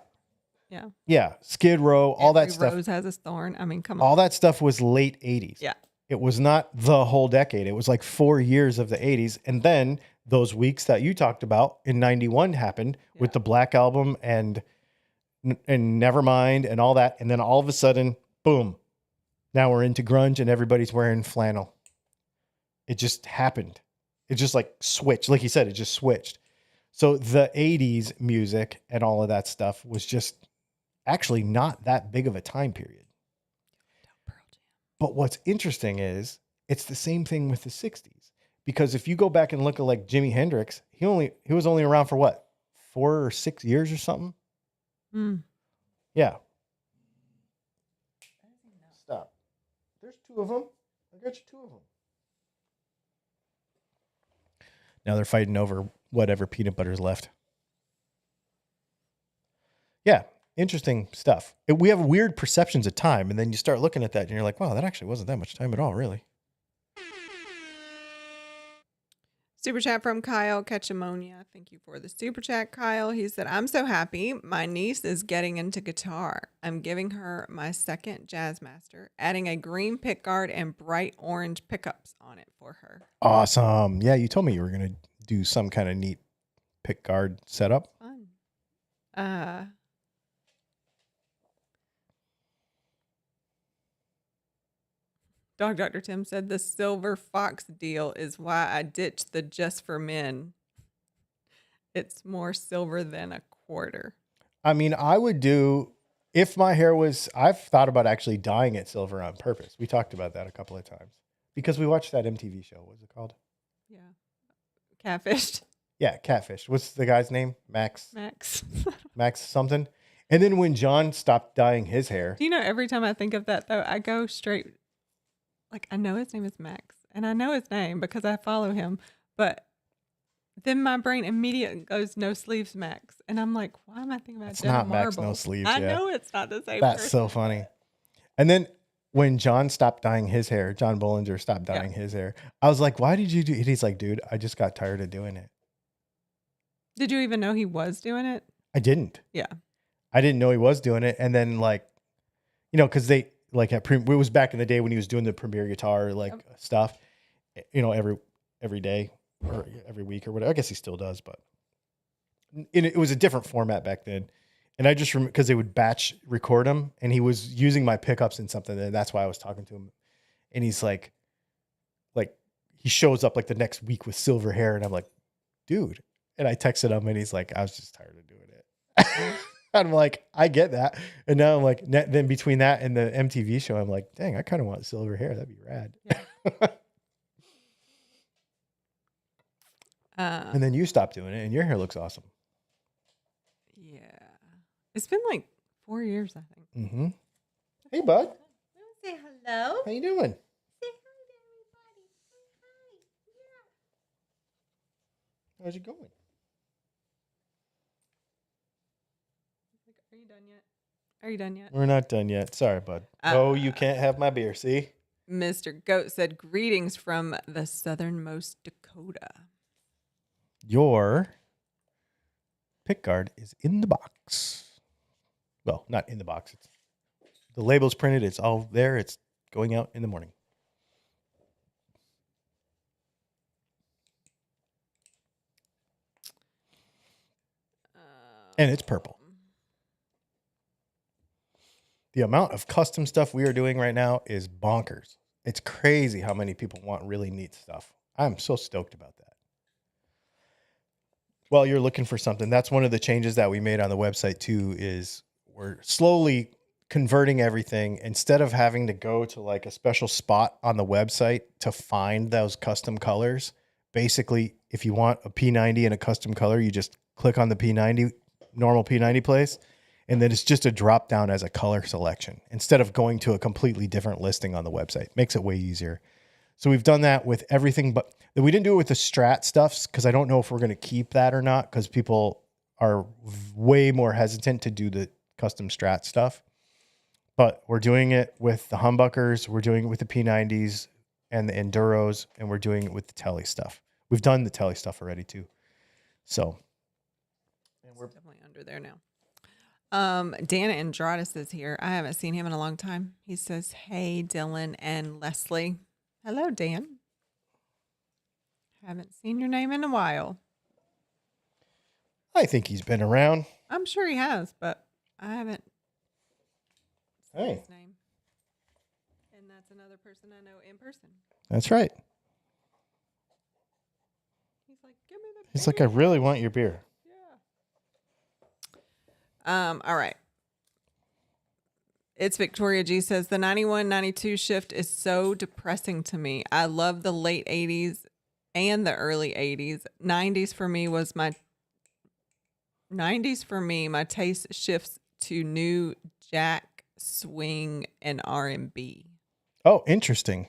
S1: Skid Row, all that stuff.
S2: Rose has a thorn. I mean, come on.
S1: All that stuff was late 80s.
S2: Yeah.
S1: It was not the whole decade. It was like 4 years of the 80s. And then those weeks that you talked about in 91 happened with the Black Album and Nevermind and all that. And then all of a sudden, boom, now we're into grunge and everybody's wearing flannel. It just happened. It just like switched. Like you said, it just switched. So the 80s music and all of that stuff was just actually not that big of a time period. But what's interesting is it's the same thing with the 60s. Because if you go back and look at like Jimi Hendrix, he was only around for what? 4 or 6 years or something? Yeah. Stop. There's 2 of them. I got you 2 of them. Now they're fighting over whatever peanut butter's left. Yeah. interesting stuff. We have weird perceptions of time, and then you start looking at that, and you're like, wow, that actually wasn't that much time at all, really.
S2: Super chat from Kyle Ketchamonia. Thank you for the super chat, Kyle. He said, I'm so happy. My niece is getting into guitar. I'm giving her my second Jazzmaster, adding a green pickguard and bright orange pickups on it for her.
S1: Awesome. Yeah, you told me you were going to do some kind of neat pickguard setup.
S2: Fun. Dog Dr. Tim said the Silver Fox deal is why I ditched the Just for Men. It's more silver than a quarter.
S1: I mean, I would do, if my hair was, I've thought about actually dyeing it silver on purpose. We talked about that a couple of times because we watched that MTV show. What was it called?
S2: Yeah. Catfished.
S1: Yeah, Catfish. What's the guy's name? Max something. And then when John stopped dyeing his hair.
S2: Do you know, every time I think of that, though, I go straight, like, I know his name is Max, and I know his name because I follow him, but then my brain immediately goes No Sleeves Max, and I'm like, why am I thinking about
S1: It's
S2: Devil
S1: not Max
S2: Marble?
S1: No Sleeves.
S2: I know it's not the same
S1: That's
S2: person.
S1: so funny. And then when John stopped dyeing his hair, John Bollinger stopped dyeing his hair, I was like, why did you do it? He's like, dude, I just got tired of doing it.
S2: Did you even know he was doing it?
S1: I didn't.
S2: Yeah.
S1: I didn't know he was doing it. And then, like, you know, because they, like, it was back in the day when he was doing the Premier Guitar, like, stuff, you know, every day or every week or whatever. I guess he still does, but it was a different format back then. And I just remember because they would batch record him, and he was using my pickups in something, and that's why I was talking to him. And he's like he shows up like the next week with silver hair, and I'm like, dude. And I texted him, and he's like, I was just tired of doing it. I'm like, I get that. And now I'm like, then between that and the MTV show, I'm like, dang, I kind of want silver hair. That'd be rad.
S2: Yeah.
S1: And then you stopped doing it, and your hair looks awesome.
S2: Yeah. It's been like 4 years, I think.
S1: Mm-hmm. Hey, bud.
S3: Say hello.
S1: How you doing?
S3: Say hi to everybody. Say hi. Yeah.
S1: How's it going?
S2: Are you done yet? Are you done yet?
S1: We're not done yet. Sorry, bud. You can't have my beer. See?
S2: Mr. Goat said, greetings from the southernmost Dakota.
S1: Your pickguard is in the box. Well, not in the box. The label's printed. It's all there. It's going out in the morning. And it's purple. The amount of custom stuff we are doing right now is bonkers. It's crazy how many people want really neat stuff. I'm so stoked about that. Well, you're looking for something. That's one of the changes that we made on the website too, is we're slowly converting everything. Instead of having to go to like a special spot on the website to find those custom colors, basically, if you want a P90 in a custom color, you just click on the P90, normal P90 place, and then it's just a drop down as a color selection instead of going to a completely different listing on the website. Makes it way easier. So we've done that with everything, but we didn't do it with the Strat stuffs because I don't know if we're going to keep that or not, because people are way more hesitant to do the custom Strat stuff. But we're doing it with the humbuckers, we're doing it with the P90s and the Enduros, and we're doing it with the Tele stuff. We've done the Tele stuff already too. So
S2: And we're definitely under there now. Dana Andradas is here. I haven't seen him in a long time. He says, hey, Dylan and Leslie. Hello, Dan. Haven't seen your name in a while.
S1: I think he's been around.
S2: I'm sure he has, but I haven't seen
S1: Hey.
S2: his name. And that's another person I know in person.
S1: That's right.
S2: He's like, give me the
S1: He's like, I really want your beer.
S2: Yeah. All right. It's Victoria G says the 91-92 shift is so depressing to me. I love the late 80s and the early 80s. 90s for me my taste shifts to new jack, swing, and R&B.
S1: Oh, interesting.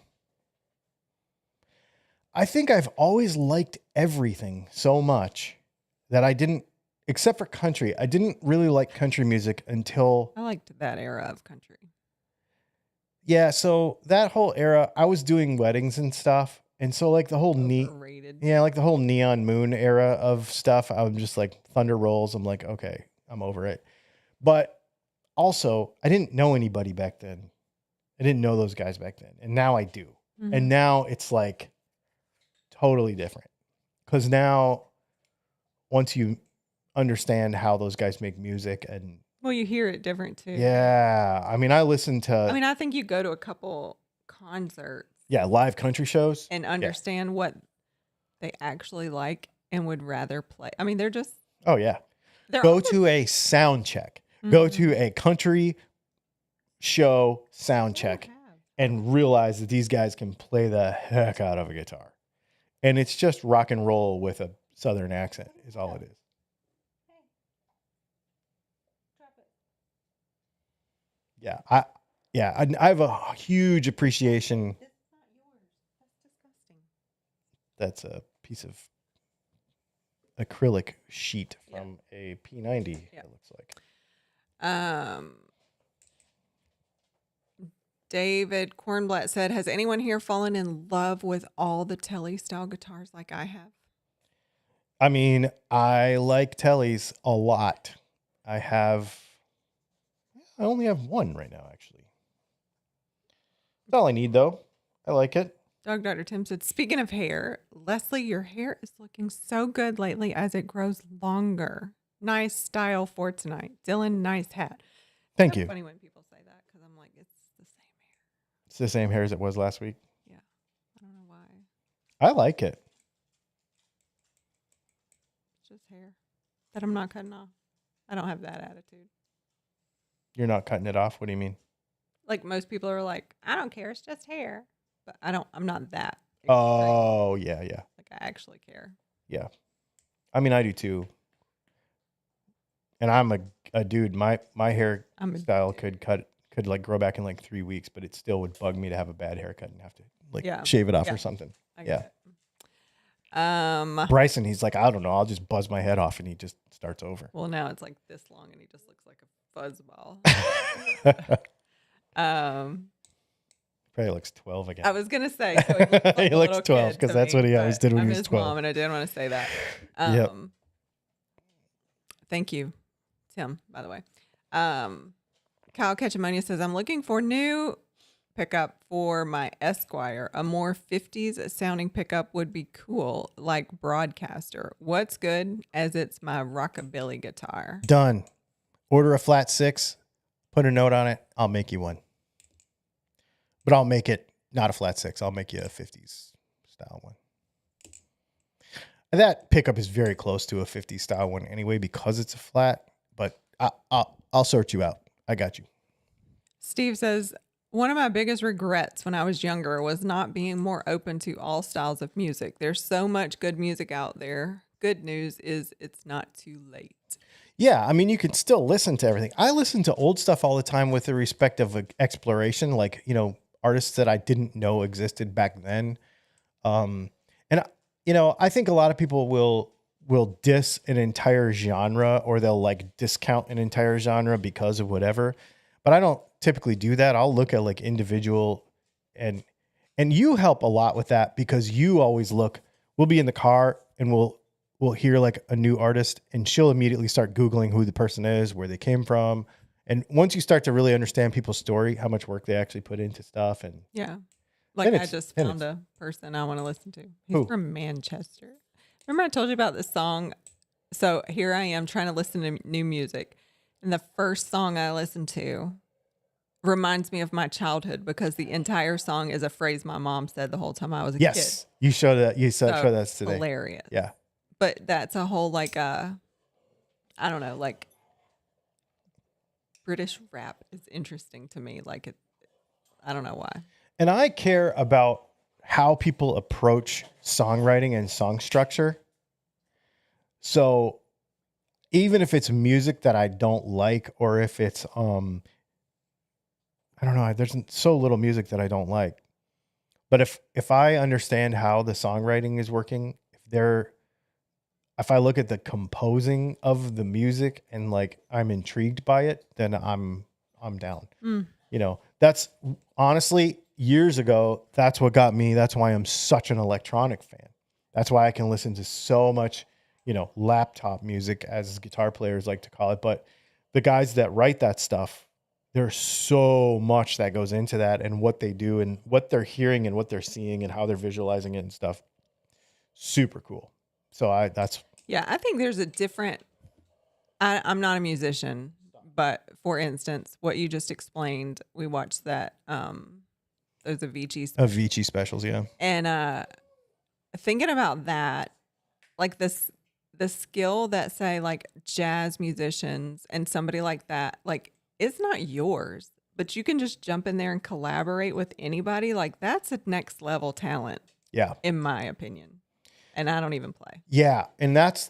S1: I think I've always liked everything so much that I didn't. except for country. I didn't really like country music until
S2: I liked that era of country.
S1: yeah. So that whole era, I was doing weddings and stuff, and so like the whole
S2: Overrated.
S1: like the whole Neon Moon era of stuff. I'm just like Thunder Rolls. I'm like, okay, I'm over it. But also, I didn't know anybody back then. I didn't know those guys back then, and now I do.
S2: Mhm.
S1: And now it's like totally different because now once you understand how those guys make music and
S2: Well, you hear it different too.
S1: yeah, I mean, I listen to
S2: I mean, I think you go to a couple concerts
S1: live country shows.
S2: and understand what they actually like and would rather play. I mean, they're just
S1: Oh yeah,
S2: they're
S1: go
S2: almost-
S1: to a sound check. Go to a country show sound check
S2: have.
S1: and realize that these guys can play the heck out of a guitar. And it's just rock and roll with a southern accent is all it is. Yeah, I have a huge appreciation.
S2: This is not yours. That's disgusting.
S1: That's a piece of acrylic sheet
S2: Yeah.
S1: from a P90.
S2: Yeah.
S1: It looks like.
S2: David Kornblatt said, "Has anyone here fallen in love with all the Telly style guitars like I have?"
S1: I mean, I like Tellys a lot. I only have one right now, actually. That's all I need, though. I like it.
S2: Dog Dr. Tim said, "Speaking of hair, Leslie, your hair is looking so good lately as it grows longer. Nice style for tonight. Dylan, nice hat."
S1: Thank
S2: It's
S1: you.
S2: funny when people say that because I'm like, it's the same hair.
S1: It's the same hair as it was last week.
S2: Yeah. I don't know why.
S1: I like it.
S2: It's just hair that I'm not cutting off. I don't have that attitude.
S1: You're not cutting it off. What do you mean?
S2: Like most people are like, I don't care. It's just hair. But I'm not that. extreme.
S1: Oh, yeah.
S2: Like I actually care.
S1: Yeah. I mean, I do too. And I'm a dude. My hair
S2: I'm a
S1: style
S2: dude.
S1: could like grow back in like 3 weeks, but it still would bug me to have a bad haircut and have to like
S2: Yeah.
S1: shave it off
S2: Yeah.
S1: or something.
S2: I
S1: Yeah.
S2: get it.
S1: Bryson, he's like, I don't know, I'll just buzz my head off, and he just starts over.
S2: Well, now it's like this long and he just looks like a fuzzball.
S1: Probably looks 12 again.
S2: I was gonna say so he looks, like
S1: He
S2: a
S1: looks
S2: little
S1: 12
S2: kid
S1: 'cause
S2: to
S1: that's
S2: me,
S1: what he always
S2: but
S1: did when
S2: I'm
S1: he was
S2: his
S1: 12.
S2: mom, and I didn't want to say that.
S1: Yep.
S2: Thank you, Tim. By the way, Kyle Ketchamonia says, "I'm looking for new pickup for my Esquire. A more 50s sounding pickup would be cool, like Broadcaster. What's good, as it's my rockabilly guitar."
S1: Done. Order a flat 6, put a note on it, I'll make you one. But I'll make it not a flat 6. I'll make you a 50s style one. That pickup is very close to a 50s style one anyway because it's a flat, but I'll sort you out. I got you.
S2: Steve says, "One of my biggest regrets when I was younger was not being more open to all styles of music. There's so much good music out there. Good news is it's not too late."
S1: Yeah, I mean, you can still listen to everything. I listen to old stuff all the time with the respect of exploration, like, you know, artists that I didn't know existed back then. And, you know, I think a lot of people will diss an entire genre, or they'll like discount an entire genre because of whatever. But I don't typically do that. I'll look at like individual, and you help a lot with that because you always look. We'll be in the car and we'll hear like a new artist, and she'll immediately start Googling who the person is, where they came from. And once you start to really understand people's story, how much work they actually put into stuff. And
S2: Yeah. Like
S1: And
S2: I
S1: it's-
S2: just
S1: and
S2: found a person I want to listen to. He's
S1: Who?
S2: from Manchester. Remember I told you about this song? So here I am trying to listen to new music. And the first song I listened to reminds me of my childhood because the entire song is a phrase my mom said the whole time I was a
S1: yes,
S2: kid.
S1: you showed that. You
S2: So
S1: showed us today.
S2: hilarious.
S1: Yeah.
S2: But that's a whole like I don't know, like British rap is interesting to me. Like it, I don't know why.
S1: And I care about how people approach songwriting and song structure. So even if it's music that I don't like, or if it's I don't know, there's so little music that I don't like. But if I understand how the songwriting is working, if I look at the composing of the music and like I'm intrigued by it, then I'm down.
S2: Mm.
S1: You know, that's honestly years ago, that's what got me. That's why I'm such an electronic fan. That's why I can listen to so much, you know, laptop music, as guitar players like to call it. But the guys that write that stuff, there's so much that goes into that and what they do and what they're hearing and what they're seeing and how they're visualizing it and stuff. Super cool. So
S2: Yeah, I think there's a different. I'm not a musician, but for instance, what you just explained, we watched that. Those Avicii,
S1: Avicii specials, yeah.
S2: and thinking about that, like the skill that say like jazz musicians and somebody like that, like it's not yours, but you can just jump in there and collaborate with anybody. Like that's a next level talent,
S1: Yeah.
S2: in my opinion. And I don't even play.
S1: Yeah, and that's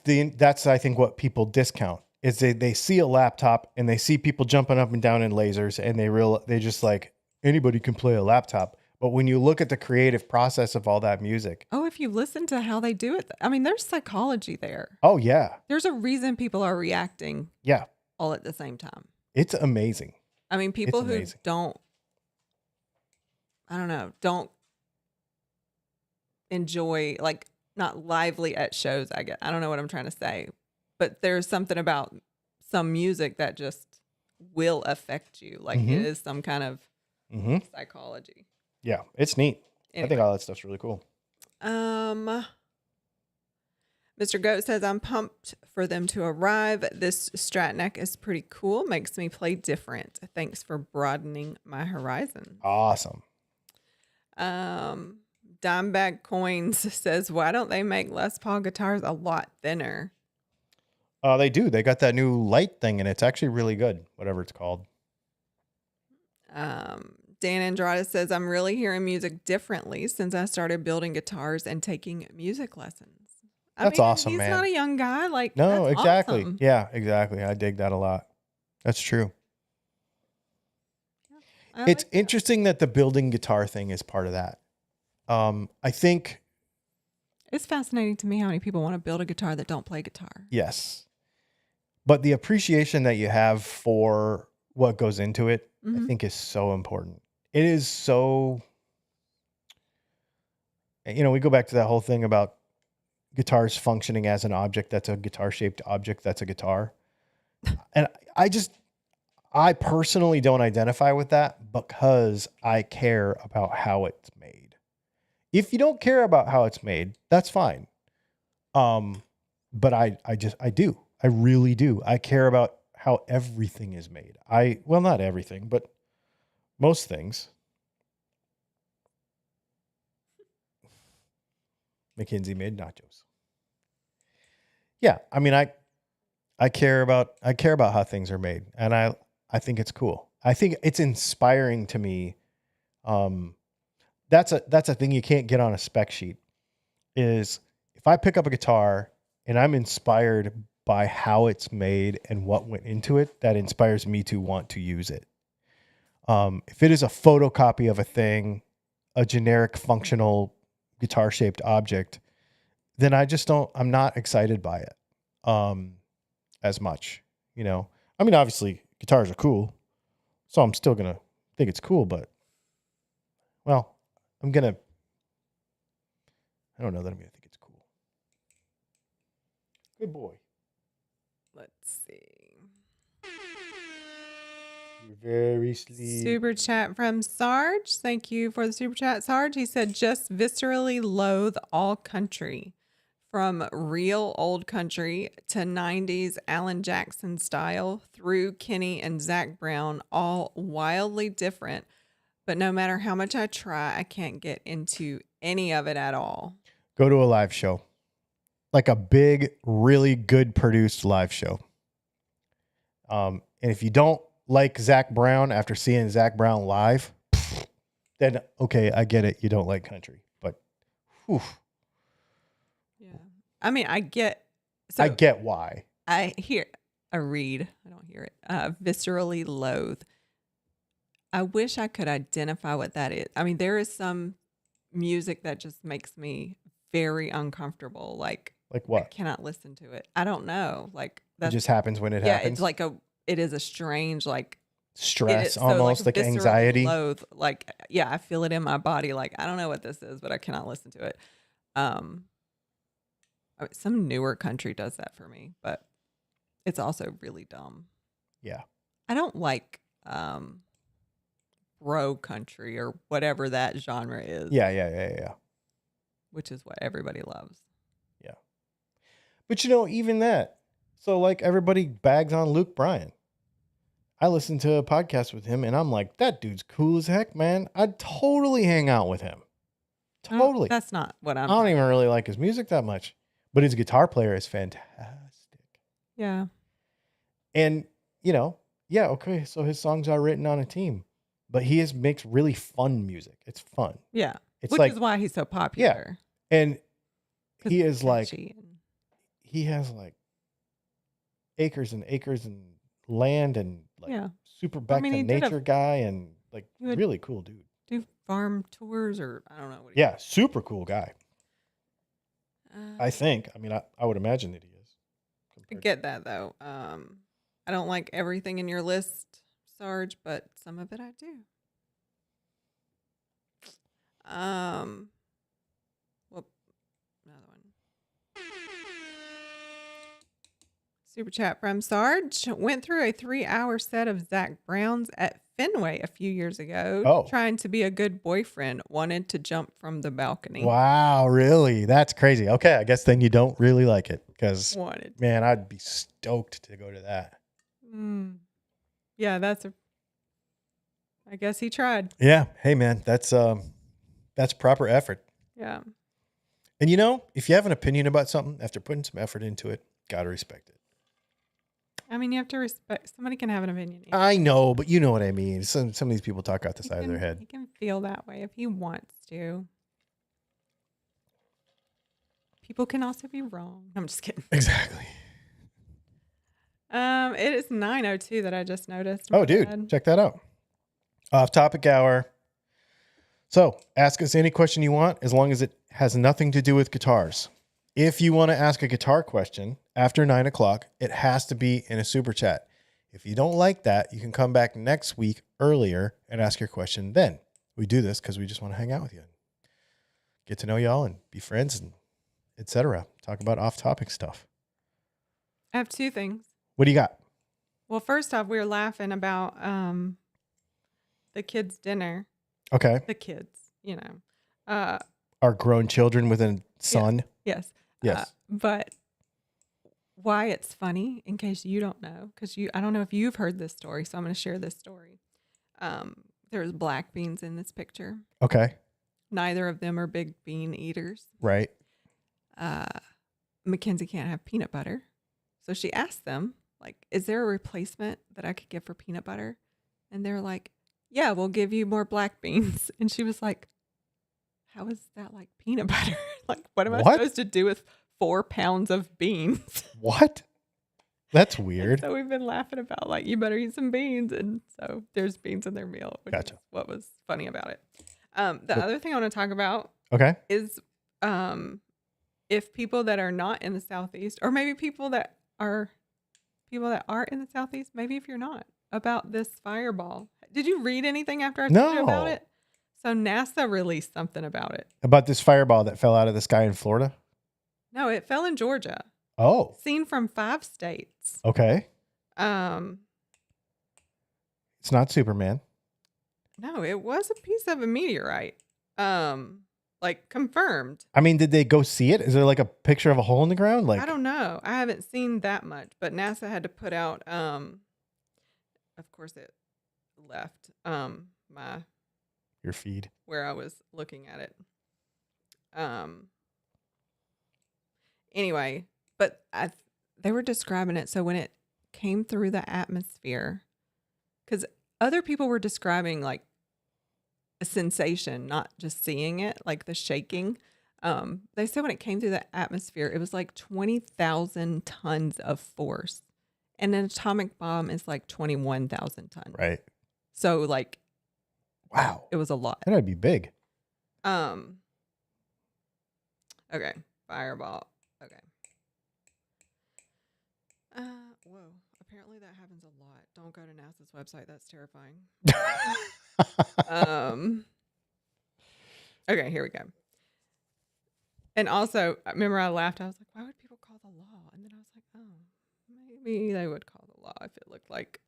S1: I think what people discount is they see a laptop and they see people jumping up and down in lasers and they just like anybody can play a laptop. But when you look at the creative process of all that music,
S2: Oh, if you listen to how they do it, I mean, there's psychology there.
S1: oh yeah,
S2: There's a reason people are reacting
S1: yeah,
S2: all at the same time.
S1: it's amazing.
S2: I mean, people who
S1: amazing.
S2: don't enjoy, like, not lively at shows, I guess. I don't know what I'm trying to say, but there's something about some music that just will affect you. Like it is some kind of psychology.
S1: Yeah, it's neat. I think
S2: Anyway.
S1: all that stuff's really cool.
S2: Mr. Goat says, I'm pumped for them to arrive. This Strat neck is pretty cool. Makes me play different. Thanks for broadening my horizon.
S1: Awesome.
S2: Dimebag Coins says, why don't they make Les Paul guitars a lot thinner?
S1: They do. They got that new light thing, and it's actually really good, whatever it's called.
S2: Dan Andrade says, I'm really hearing music differently since I started building guitars and taking music lessons.
S1: That's awesome,
S2: he's
S1: man.
S2: not a young guy. Like,
S1: No,
S2: that's
S1: exactly.
S2: awesome.
S1: Yeah, exactly. I dig that a lot. That's true.
S2: I
S1: It's
S2: like that.
S1: interesting that the building guitar thing is part of that. I think,
S2: It's fascinating to me how many people want to build a guitar that don't play guitar.
S1: yes. But the appreciation that you have for what goes into it, I think is so important. It is so, you know, we go back to that whole thing about guitars functioning as an object that's a guitar-shaped object that's a guitar. And I personally don't identify with that because I care about how it's made. If you don't care about how it's made, that's fine. But I do. I really do. I care about how everything is made. Well, not everything, but most things. Mackenzie made nachos. Yeah, I mean, I care about how things are made, and I think it's cool. I think it's inspiring to me. That's a thing you can't get on a spec sheet. Is if I pick up a guitar and I'm inspired by how it's made and what went into it, that inspires me to want to use it. If it is a photocopy of a thing, a generic functional guitar-shaped object, then I'm not excited by it as much, you know. I mean, obviously guitars are cool, so I'm still gonna think it's cool, but well, I don't know that I'm gonna think it's cool. Good boy.
S2: Let's see.
S1: You're very sleepy.
S2: Super chat from Sarge. Thank you for the super chat, Sarge. He said, just viscerally loathe all country. From real old country to 90s Alan Jackson style through Kenny and Zach Brown, all wildly different. But no matter how much I try, I can't get into any of it at all.
S1: Go to a live show. Like a big, really good produced live show. And if you don't like Zach Brown after seeing Zach Brown live, then okay, I get it. You don't like country, but whew,
S2: Yeah. I mean, I get
S1: why.
S2: I read. I don't hear it. Viscerally loathe. I wish I could identify what that is. I mean, there is some music that just makes me very uncomfortable. Like
S1: Like
S2: I
S1: what?
S2: cannot listen to it. I don't know. Like
S1: It just happens when it
S2: yeah,
S1: happens.
S2: it's like it is a strange like
S1: Stress,
S2: so
S1: almost like
S2: viscerally
S1: anxiety.
S2: loathe. Like yeah, I feel it in my body. Like I don't know what this is, but I cannot listen to it. Some newer country does that for me, but it's also really dumb.
S1: Yeah.
S2: I don't like bro country or whatever that genre is.
S1: Yeah.
S2: Which is what everybody loves.
S1: Yeah. But even that. So like everybody bags on Luke Bryan. I listened to a podcast with him and I'm like, that dude's cool as heck, man. I'd totally hang out with him. Totally.
S2: That's not what
S1: I don't even really like his music that much. But his guitar player is fantastic.
S2: Yeah.
S1: And, yeah, okay. So his songs are written on a team. But he makes really fun music. It's fun.
S2: Yeah.
S1: It's
S2: Which is why he's so popular.
S1: And
S2: 'Cause
S1: he
S2: it's
S1: is like,
S2: catchy and-
S1: he has like acres and acres and land and like
S2: Yeah.
S1: super back
S2: he
S1: to
S2: did
S1: nature guy and like
S2: He would-
S1: really cool dude.
S2: do farm tours or I don't know what
S1: Yeah, super cool guy.
S2: Uh,
S1: I think. I mean, I would imagine that he is.
S2: I get that though. I don't like everything in your list, Sarge, but some of it I do. Well, another one. Super chat from Sarge. Went through a 3-hour set of Zach Brown's at Fenway a few years ago.
S1: Oh.
S2: Trying to be a good boyfriend. Wanted to jump from the balcony.
S1: Wow, really? That's crazy. Okay, I guess then you don't really like it because,
S2: Wanted.
S1: man, I'd be stoked to go to that.
S2: Yeah, I guess he tried.
S1: Yeah. Hey, man, that's proper effort.
S2: Yeah.
S1: And if you have an opinion about something after putting some effort into it, gotta respect it.
S2: I mean, you have to respect. Somebody can have an opinion.
S1: I know, but you know what I mean. Some of these people talk out the side of their head.
S2: He can feel that way if he wants to. People can also be wrong. I'm just kidding.
S1: Exactly.
S2: It is 9:02 that I just noticed.
S1: Oh,
S2: My
S1: dude,
S2: bad.
S1: check that out. Off topic hour. So ask us any question you want as long as it has nothing to do with guitars. If you want to ask a guitar question after 9 o'clock, it has to be in a super chat. If you don't like that, you can come back next week earlier and ask your question then. We do this because we just want to hang out with you, get to know y'all and be friends and etc. Talk about off-topic stuff.
S2: I have two things.
S1: What do you got?
S2: Well, first off, we were laughing about the kids' dinner.
S1: Okay.
S2: The kids,
S1: Our grown children with a son.
S2: Yes.
S1: Yes.
S2: But why it's funny, in case you don't know, because I don't know if you've heard this story, so I'm going to share this story. There's black beans in this picture.
S1: Okay.
S2: Neither of them are big bean eaters.
S1: Right.
S2: Mackenzie can't have peanut butter. So she asked them, like, is there a replacement that I could get for peanut butter? And they're like, yeah, we'll give you more black beans. And she was like, how is that like peanut butter? Like, what am I supposed to do with 4 pounds of beans?
S1: What? That's weird.
S2: So we've been laughing about like, you better eat some beans. And so there's beans in their meal, which
S1: Gotcha.
S2: is what was funny about it. The other thing I want to talk about is if people that are not in the Southeast, or maybe people that are in the Southeast, maybe if you're not, about this fireball. Did you read anything after I told you about it? So NASA released something about it.
S1: About this fireball that fell out of the sky in Florida?
S2: No, it fell in Georgia.
S1: Oh.
S2: Seen from 5 states.
S1: Okay.
S2: It's
S1: not Superman.
S2: No, it was a piece of a meteorite. Like confirmed.
S1: I mean, did they go see it? Is there like a picture of a hole in the ground? Like,
S2: I don't know. I haven't seen that much, but NASA had to put out of course it left
S1: your feed
S2: where I was looking at it. Anyway, but they were describing it. So when it came through the atmosphere, because other people were describing like a sensation, not just seeing it, like the shaking. They said when it came through the atmosphere, it was like 20,000 tons of force. And an atomic bomb is like 21,000 tons.
S1: Right.
S2: So like,
S1: wow,
S2: it was a lot.
S1: That'd be big.
S2: Okay. Fireball. Okay. Whoa. Apparently that happens a lot. Don't go to NASA's website. That's terrifying. Okay, here we go. And also, remember I laughed. I was like, why would people call the law? And then I was like, oh, maybe they would call the law if it looked like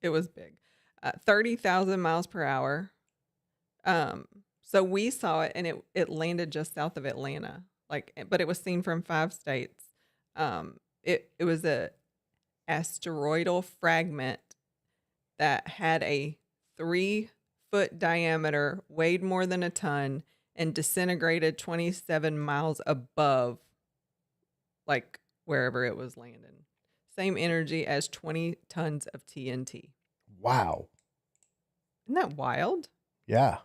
S2: it was big. 30,000 miles per hour. So we saw it, and it landed just south of Atlanta. But it was seen from 5 states. It was a asteroidal fragment that had a 3-foot diameter, weighed more than a ton, and disintegrated 27 miles above, like wherever it was landing. Same energy as 20 tons of TNT.
S1: Wow.
S2: Isn't that wild?
S1: Yeah.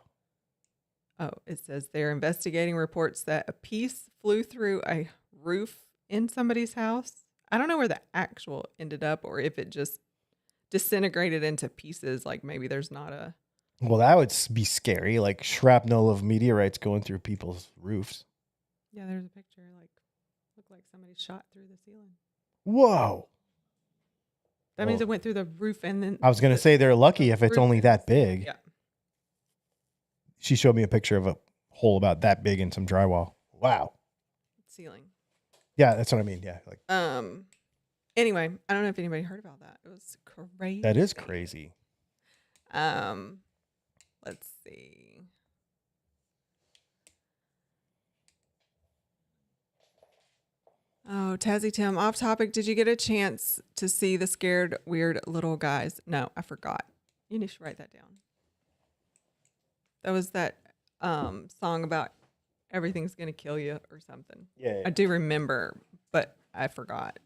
S2: Oh, it says they're investigating reports that a piece flew through a roof in somebody's house. I don't know where the actual ended up, or if it just disintegrated into pieces. Like maybe there's not a.
S1: Well, that would be scary. Like shrapnel of meteorites going through people's roofs.
S2: Yeah, there's a picture. Looked like somebody shot through the ceiling.
S1: Whoa.
S2: That means it went through the roof, and then
S1: I was going to say they're lucky if it's only that big.
S2: Yeah.
S1: She showed me a picture of a hole about that big in some drywall. Wow.
S2: Ceiling.
S1: Yeah, that's what I mean. Yeah. Like
S2: Anyway, I don't know if anybody heard about that. It was crazy.
S1: that is crazy.
S2: Let's see. Oh, Tazzy Tim, off topic. Did you get a chance to see the Scared Weird Little Guys? No, I forgot. You need to write that down. That was that song about everything's gonna kill you or something.
S1: Yeah.
S2: I do remember, but I forgot.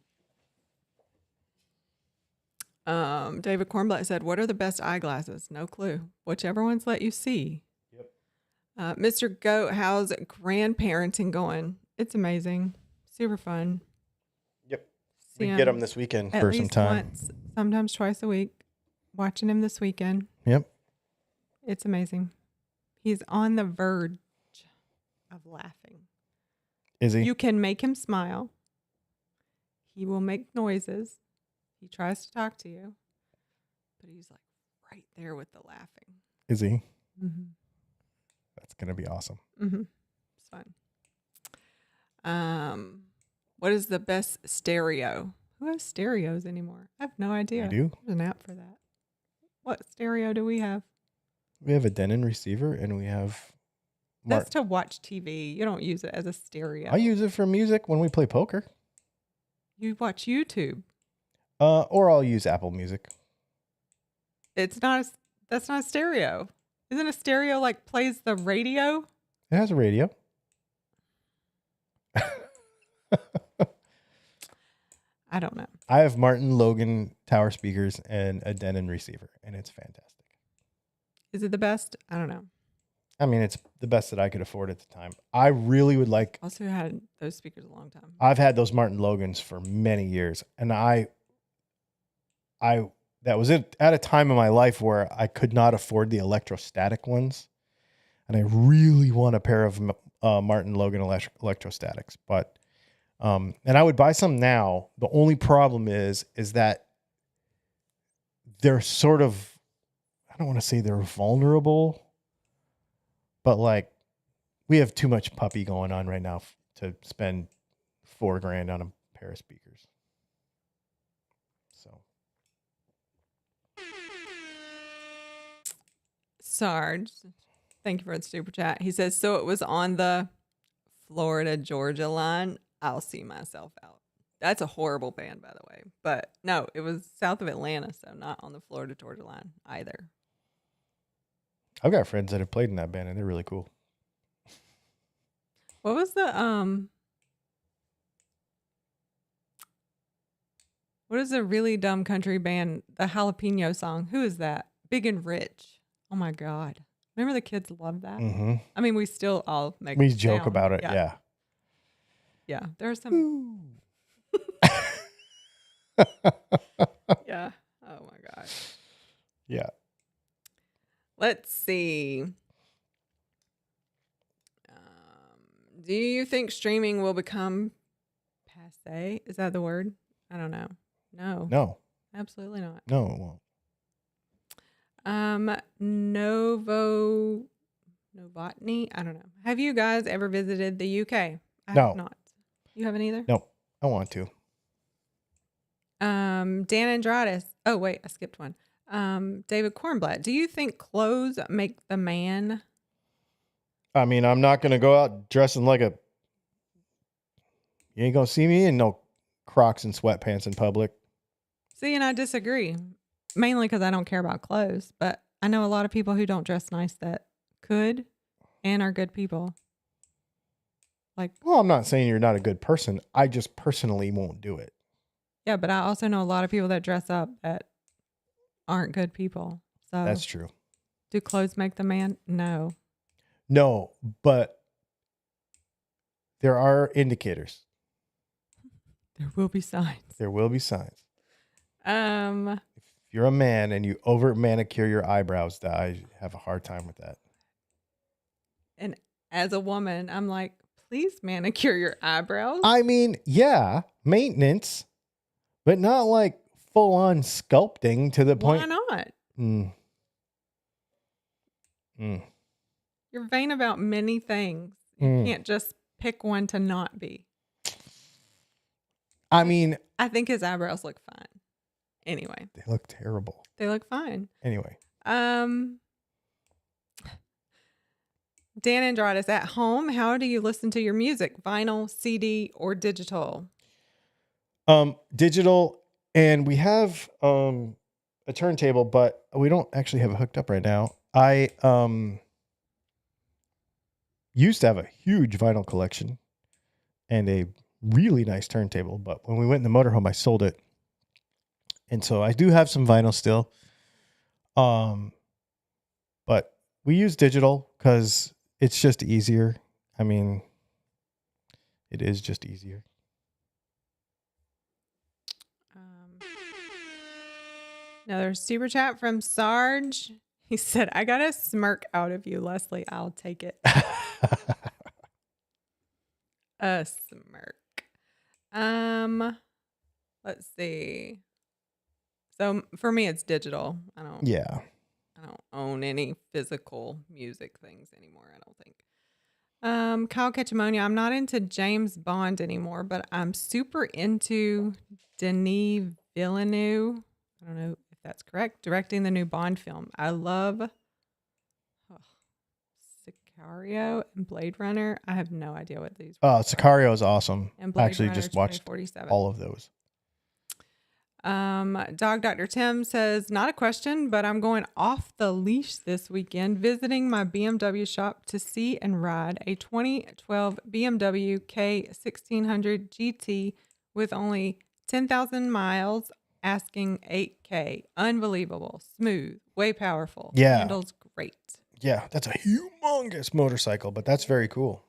S2: David Kornblatt said, "What are the best eyeglasses?" No clue. Whichever ones let you see. Yep. Mr. Goat, how's grandparenting going? It's amazing. Super fun.
S1: Yep.
S2: See
S1: We get him this weekend
S2: at
S1: for some
S2: least
S1: time.
S2: once, sometimes twice a week. Watching him this weekend.
S1: Yep.
S2: It's amazing. He's on the verge of laughing.
S1: Is he?
S2: You can make him smile. He will make noises. He tries to talk to you, but he's like right there with the laughing.
S1: Is he?
S2: Mm-hmm.
S1: That's going to be awesome.
S2: Mm-hmm. It's fun. What is the best stereo? Who has stereos anymore? I have no idea.
S1: We do.
S2: There's an app for that. What stereo do we have?
S1: We have a Denon receiver and we have.
S2: That's to watch TV. You don't use it as a stereo.
S1: I use it for music when we play poker.
S2: You watch YouTube.
S1: Or I'll use Apple Music.
S2: It's not. That's not a stereo. Isn't a stereo like plays the radio?
S1: It has a radio.
S2: I don't know.
S1: I have Martin Logan tower speakers and a Denon receiver, and it's fantastic.
S2: Is it the best? I don't know.
S1: I mean, it's the best that I could afford at the time. I really would like.
S2: Also had those speakers a long time.
S1: I've had those Martin Logans for many years, and I that was it at a time in my life where I could not afford the electrostatic ones, and I really want a pair of Martin Logan electrostatics. But and I would buy some now. The only problem is that they're sort of, I don't want to say they're vulnerable, but like we have too much puppy going on right now to spend $4,000 on a pair of speakers. So.
S2: Sarge, thank you for the super chat. He says, so it was on the Florida-Georgia line. I'll see myself out. That's a horrible band, by the way. But no, it was south of Atlanta, so not on the Florida-Georgia line either.
S1: I've got friends that have played in that band, and they're really cool.
S2: What was the what is a really dumb country band? The Jalapeno song. Who is that? Big and Rich. Oh my God. Remember the kids loved that?
S1: Mm-hmm.
S2: I mean, we still all make
S1: We
S2: it
S1: joke
S2: sound.
S1: about it, yeah.
S2: Yeah, there's some. Yeah. Oh my gosh.
S1: Yeah.
S2: Let's see. Do you think streaming will become passe? Is that the word? I don't know. No.
S1: No,
S2: Absolutely not.
S1: no, it won't.
S2: Novotny. I don't know. Have you guys ever visited the UK? I
S1: No.
S2: have not. You haven't either?
S1: No, I want to.
S2: Dan Andrades. Oh, wait, I skipped one. David Kornblatt. Do you think clothes make the man?
S1: I mean, I'm not going to go out dressing like a. You ain't going to see me in no Crocs and sweatpants in public.
S2: See, and I disagree. Mainly because I don't care about clothes. But I know a lot of people who don't dress nice that could and are good people. Like,
S1: Well, I'm not saying you're not a good person. I just personally won't do it.
S2: yeah, but I also know a lot of people that dress up that aren't good people. So
S1: That's true.
S2: do clothes make the man? No.
S1: No, but there are indicators.
S2: There will be signs.
S1: There will be signs.
S2: Um,
S1: If you're a man and you over manicure your eyebrows, that I have a hard time with that.
S2: and as a woman, I'm like, please manicure your eyebrows.
S1: I mean, yeah, maintenance, but not like full on sculpting to the
S2: Why
S1: point.
S2: not?
S1: Mm. Mm.
S2: You're vain about many things. You
S1: Mm.
S2: can't just pick one to not be.
S1: I mean,
S2: I think his eyebrows look fine. Anyway,
S1: they look terrible.
S2: they look fine.
S1: Anyway,
S2: Dan Andrades, at home, how do you listen to your music? Vinyl, CD, or digital?
S1: digital, and we have a turntable, but we don't actually have it hooked up right now. I used to have a huge vinyl collection and a really nice turntable, but when we went in the motorhome, I sold it. And so I do have some vinyl still. But we use digital because it's just easier. I mean, it is just easier.
S2: Another super chat from Sarge. He said, I got a smirk out of you, Leslie. I'll take it. A smirk. Let's see. So for me, it's digital. I don't own any physical music things anymore, I don't think. Kyle Ketchamonia, I'm not into James Bond anymore, but I'm super into Denis Villeneuve. I don't know if that's correct. Directing the new Bond film. I love Sicario and Blade Runner. I have no idea what these are.
S1: Sicario is awesome.
S2: And
S1: I
S2: Blade
S1: actually
S2: Runner
S1: just watched
S2: 2047.
S1: all of those.
S2: Dog Dr. Tim says, not a question, but I'm going off the leash this weekend, visiting my BMW shop to see and ride a 2012 BMW K1600 GT with only 10,000 miles, asking 8K. Unbelievable, smooth, way powerful.
S1: Yeah.
S2: Handles great.
S1: Yeah, that's a humongous motorcycle, but that's very cool.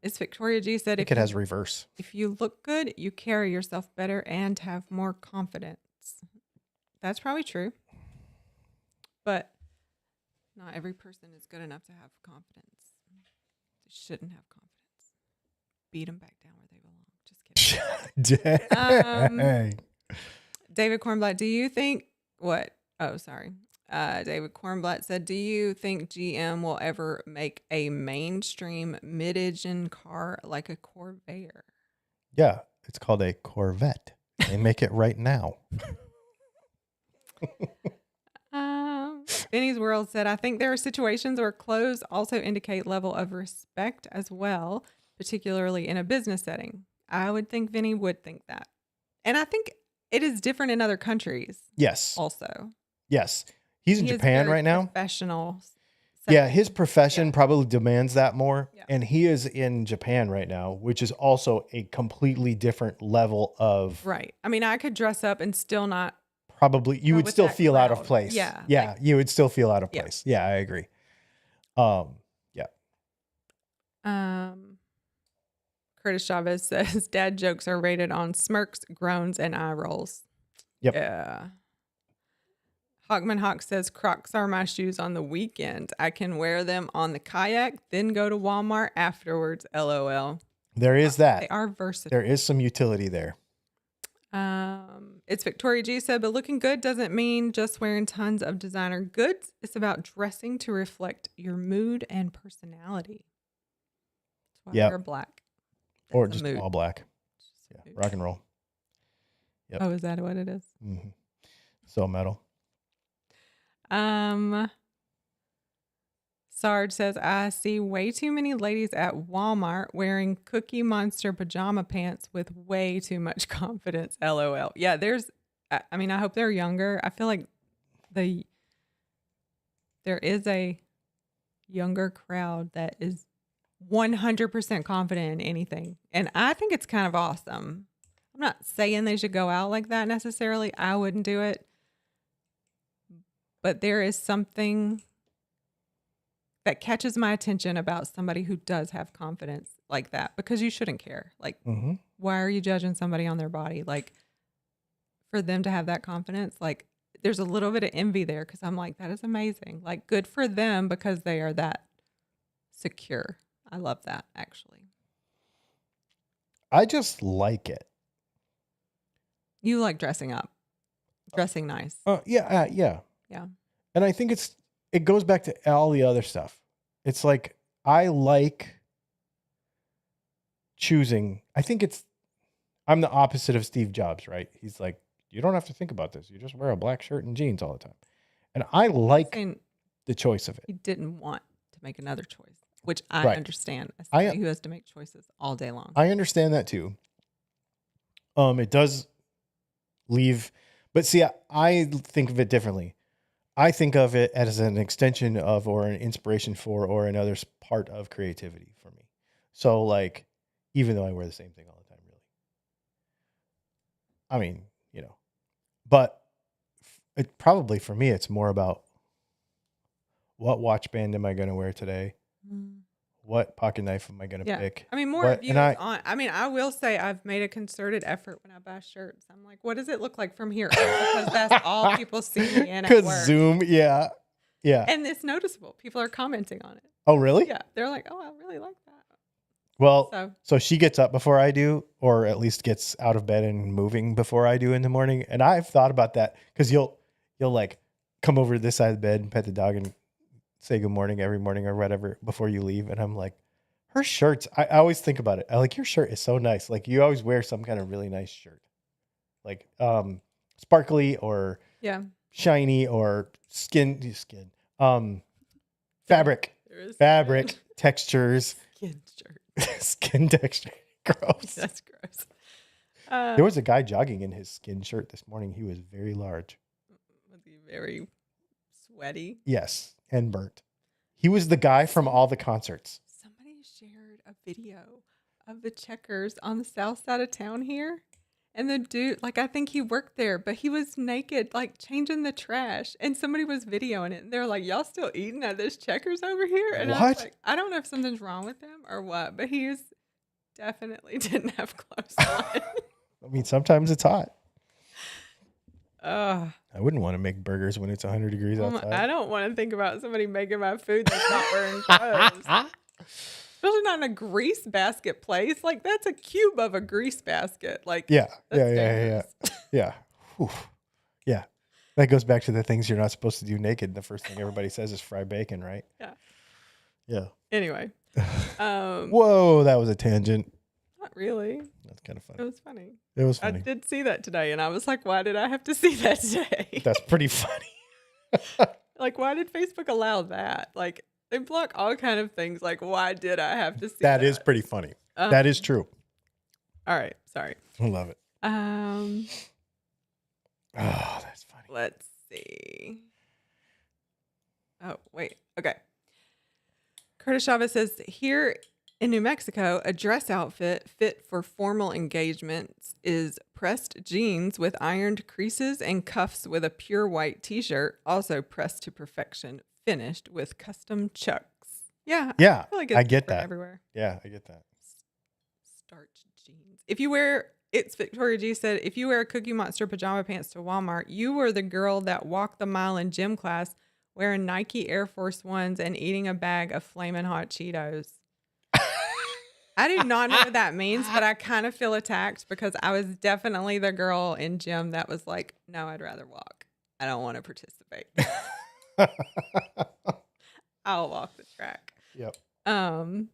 S2: It's Victoria G said,
S1: I think it has reverse.
S2: if you look good, you carry yourself better and have more confidence. That's probably true. But not every person is good enough to have confidence. They shouldn't have confidence. Beat them back down where they belong. Just kidding.
S1: Dang.
S2: David Kornblatt, do you think what? Oh, sorry. David Kornblatt said, do you think GM will ever make a mainstream mid-engine car like a Corvair?
S1: Yeah, it's called a Corvette. They make it right now.
S2: Benny's World said, I think there are situations where clothes also indicate level of respect as well, particularly in a business setting. I would think Vinny would think that. And I think it is different in other countries.
S1: Yes.
S2: Also.
S1: Yes. He's in
S2: He is
S1: Japan
S2: very
S1: right now.
S2: Professional.
S1: Yeah, his profession
S2: Yeah.
S1: probably demands that more.
S2: Yeah.
S1: And he is in Japan right now, which is also a completely different level of
S2: Right. I mean, I could dress up and still not.
S1: probably you
S2: Go
S1: would
S2: with
S1: still
S2: that
S1: feel out of
S2: crowd.
S1: place.
S2: Yeah,
S1: Yeah, you would still feel out of
S2: Yeah.
S1: place. Yeah, I agree. Yeah.
S2: Curtis Chavez says dad jokes are rated on smirks, groans, and eye rolls.
S1: Yep.
S2: Yeah. Hawkman Hawk says Crocs are my shoes on the weekend. I can wear them on the kayak, then go to Walmart afterwards. LOL.
S1: There is that.
S2: They are versatile.
S1: There is some utility there.
S2: It's Victoria G said, but looking good doesn't mean just wearing tons of designer goods. It's about dressing to reflect your mood and personality. That's why I
S1: Yep.
S2: wear black.
S1: Or
S2: It's a
S1: just
S2: mood.
S1: all black.
S2: Just a
S1: Yeah.
S2: mood.
S1: Rock and roll. Yep.
S2: Oh, is that what it is?
S1: Mm-hmm. So metal.
S2: Sarge says, I see way too many ladies at Walmart wearing Cookie Monster pajama pants with way too much confidence. LOL. Yeah, I mean, I hope they're younger. I feel like there is a younger crowd that is 100% confident in anything. And I think it's kind of awesome. I'm not saying they should go out like that necessarily. I wouldn't do it. But there is something that catches my attention about somebody who does have confidence like that, because you shouldn't care. Like,
S1: Mm-hmm.
S2: why are you judging somebody on their body? Like, for them to have that confidence, like, there's a little bit of envy there, because I'm like, that is amazing. Like, good for them because they are that secure. I love that, actually.
S1: I just like it.
S2: You like dressing up, dressing nice.
S1: Yeah.
S2: Yeah.
S1: And I think it goes back to all the other stuff. It's like, I like choosing. I'm the opposite of Steve Jobs, right? He's like, you don't have to think about this. You just wear a black shirt and jeans all the time. And I like the choice of it.
S2: He didn't want to make another choice, which I
S1: Right.
S2: understand as somebody who has to make choices all day long.
S1: I understand that too. It does leave, but see, I think of it differently. I think of it as an extension of, or an inspiration for, or another part of creativity for me. So, like, even though I wear the same thing all the time, really. I mean, but it probably for me, it's more about what watch band am I going to wear today? What pocket knife am I going to pick?
S2: I mean, more reviews on. I mean, I will say I've made a concerted effort when I buy shirts. I'm like, what does it look like from here? Because that's all people see me in at work.
S1: Because Zoom, yeah.
S2: And it's noticeable. People are commenting on it.
S1: Oh, really?
S2: Yeah. They're like, oh, I really like that.
S1: Well, so she gets up before I do, or at least gets out of bed and moving before I do in the morning. And I've thought about that, because you'll like come over to this side of the bed and pet the dog and say good morning every morning or whatever before you leave. And I'm like, her shirts, I always think about it. I like, your shirt is so nice. Like, you always wear some kind of really nice shirt, like sparkly or shiny or fabric textures. Skin texture. Gross.
S2: That's gross.
S1: There was a guy jogging in his skin shirt this morning. He was very large.
S2: Was he very sweaty?
S1: Yes, and burnt. He was the guy from all the concerts.
S2: Somebody shared a video of the Checkers on the south side of town here. And the dude, like, I think he worked there, but he was naked, like, changing the trash. And somebody was videoing it. And they're like, y'all still eating at this Checkers over here? And I was like, I don't know if something's wrong with him or what, but he definitely didn't have clothes on.
S1: I mean, sometimes it's hot. I wouldn't want to make burgers when it's 100 degrees outside.
S2: I don't want to think about somebody making my food that's not wearing clothes. Especially not in a grease basket place. Like, that's a cube of a grease basket. Like,
S1: yeah. Oof. Yeah. That goes back to the things you're not supposed to do naked. The first thing everybody says is fry bacon, right?
S2: Yeah.
S1: Yeah.
S2: Anyway.
S1: Whoa, that was a tangent.
S2: Not really.
S1: That's kind of funny.
S2: It was funny.
S1: It was funny.
S2: I did see that today, and I was like, why did I have to see that today?
S1: That's pretty funny.
S2: Like, why did Facebook allow that? Like, they block all kind of things. Like, why did I have to see that?
S1: That is pretty funny. That is true.
S2: All right. Sorry.
S1: I love it.
S2: Oh,
S1: that's funny.
S2: Let's see. Oh, wait. Okay. Curtis Chavez says, here in New Mexico, a dress outfit fit for formal engagements is pressed jeans with ironed creases and cuffs with a pure white t-shirt, also pressed to perfection, finished with custom chucks. Yeah.
S1: Yeah.
S2: I feel like
S1: I get that.
S2: Everywhere.
S1: Yeah, I get that.
S2: Starch jeans. If you wear, it's Victoria G said, if you wear Cookie Monster pajama pants to Walmart, you were the girl that walked the mile in gym class wearing Nike Air Force Ones and eating a bag of Flamin' Hot Cheetos. I do not know what that means, but I kind of feel attacked because I was definitely the girl in gym that was like, no, I'd rather walk. I don't want to participate. I'll walk the track.
S1: Yep.
S2: But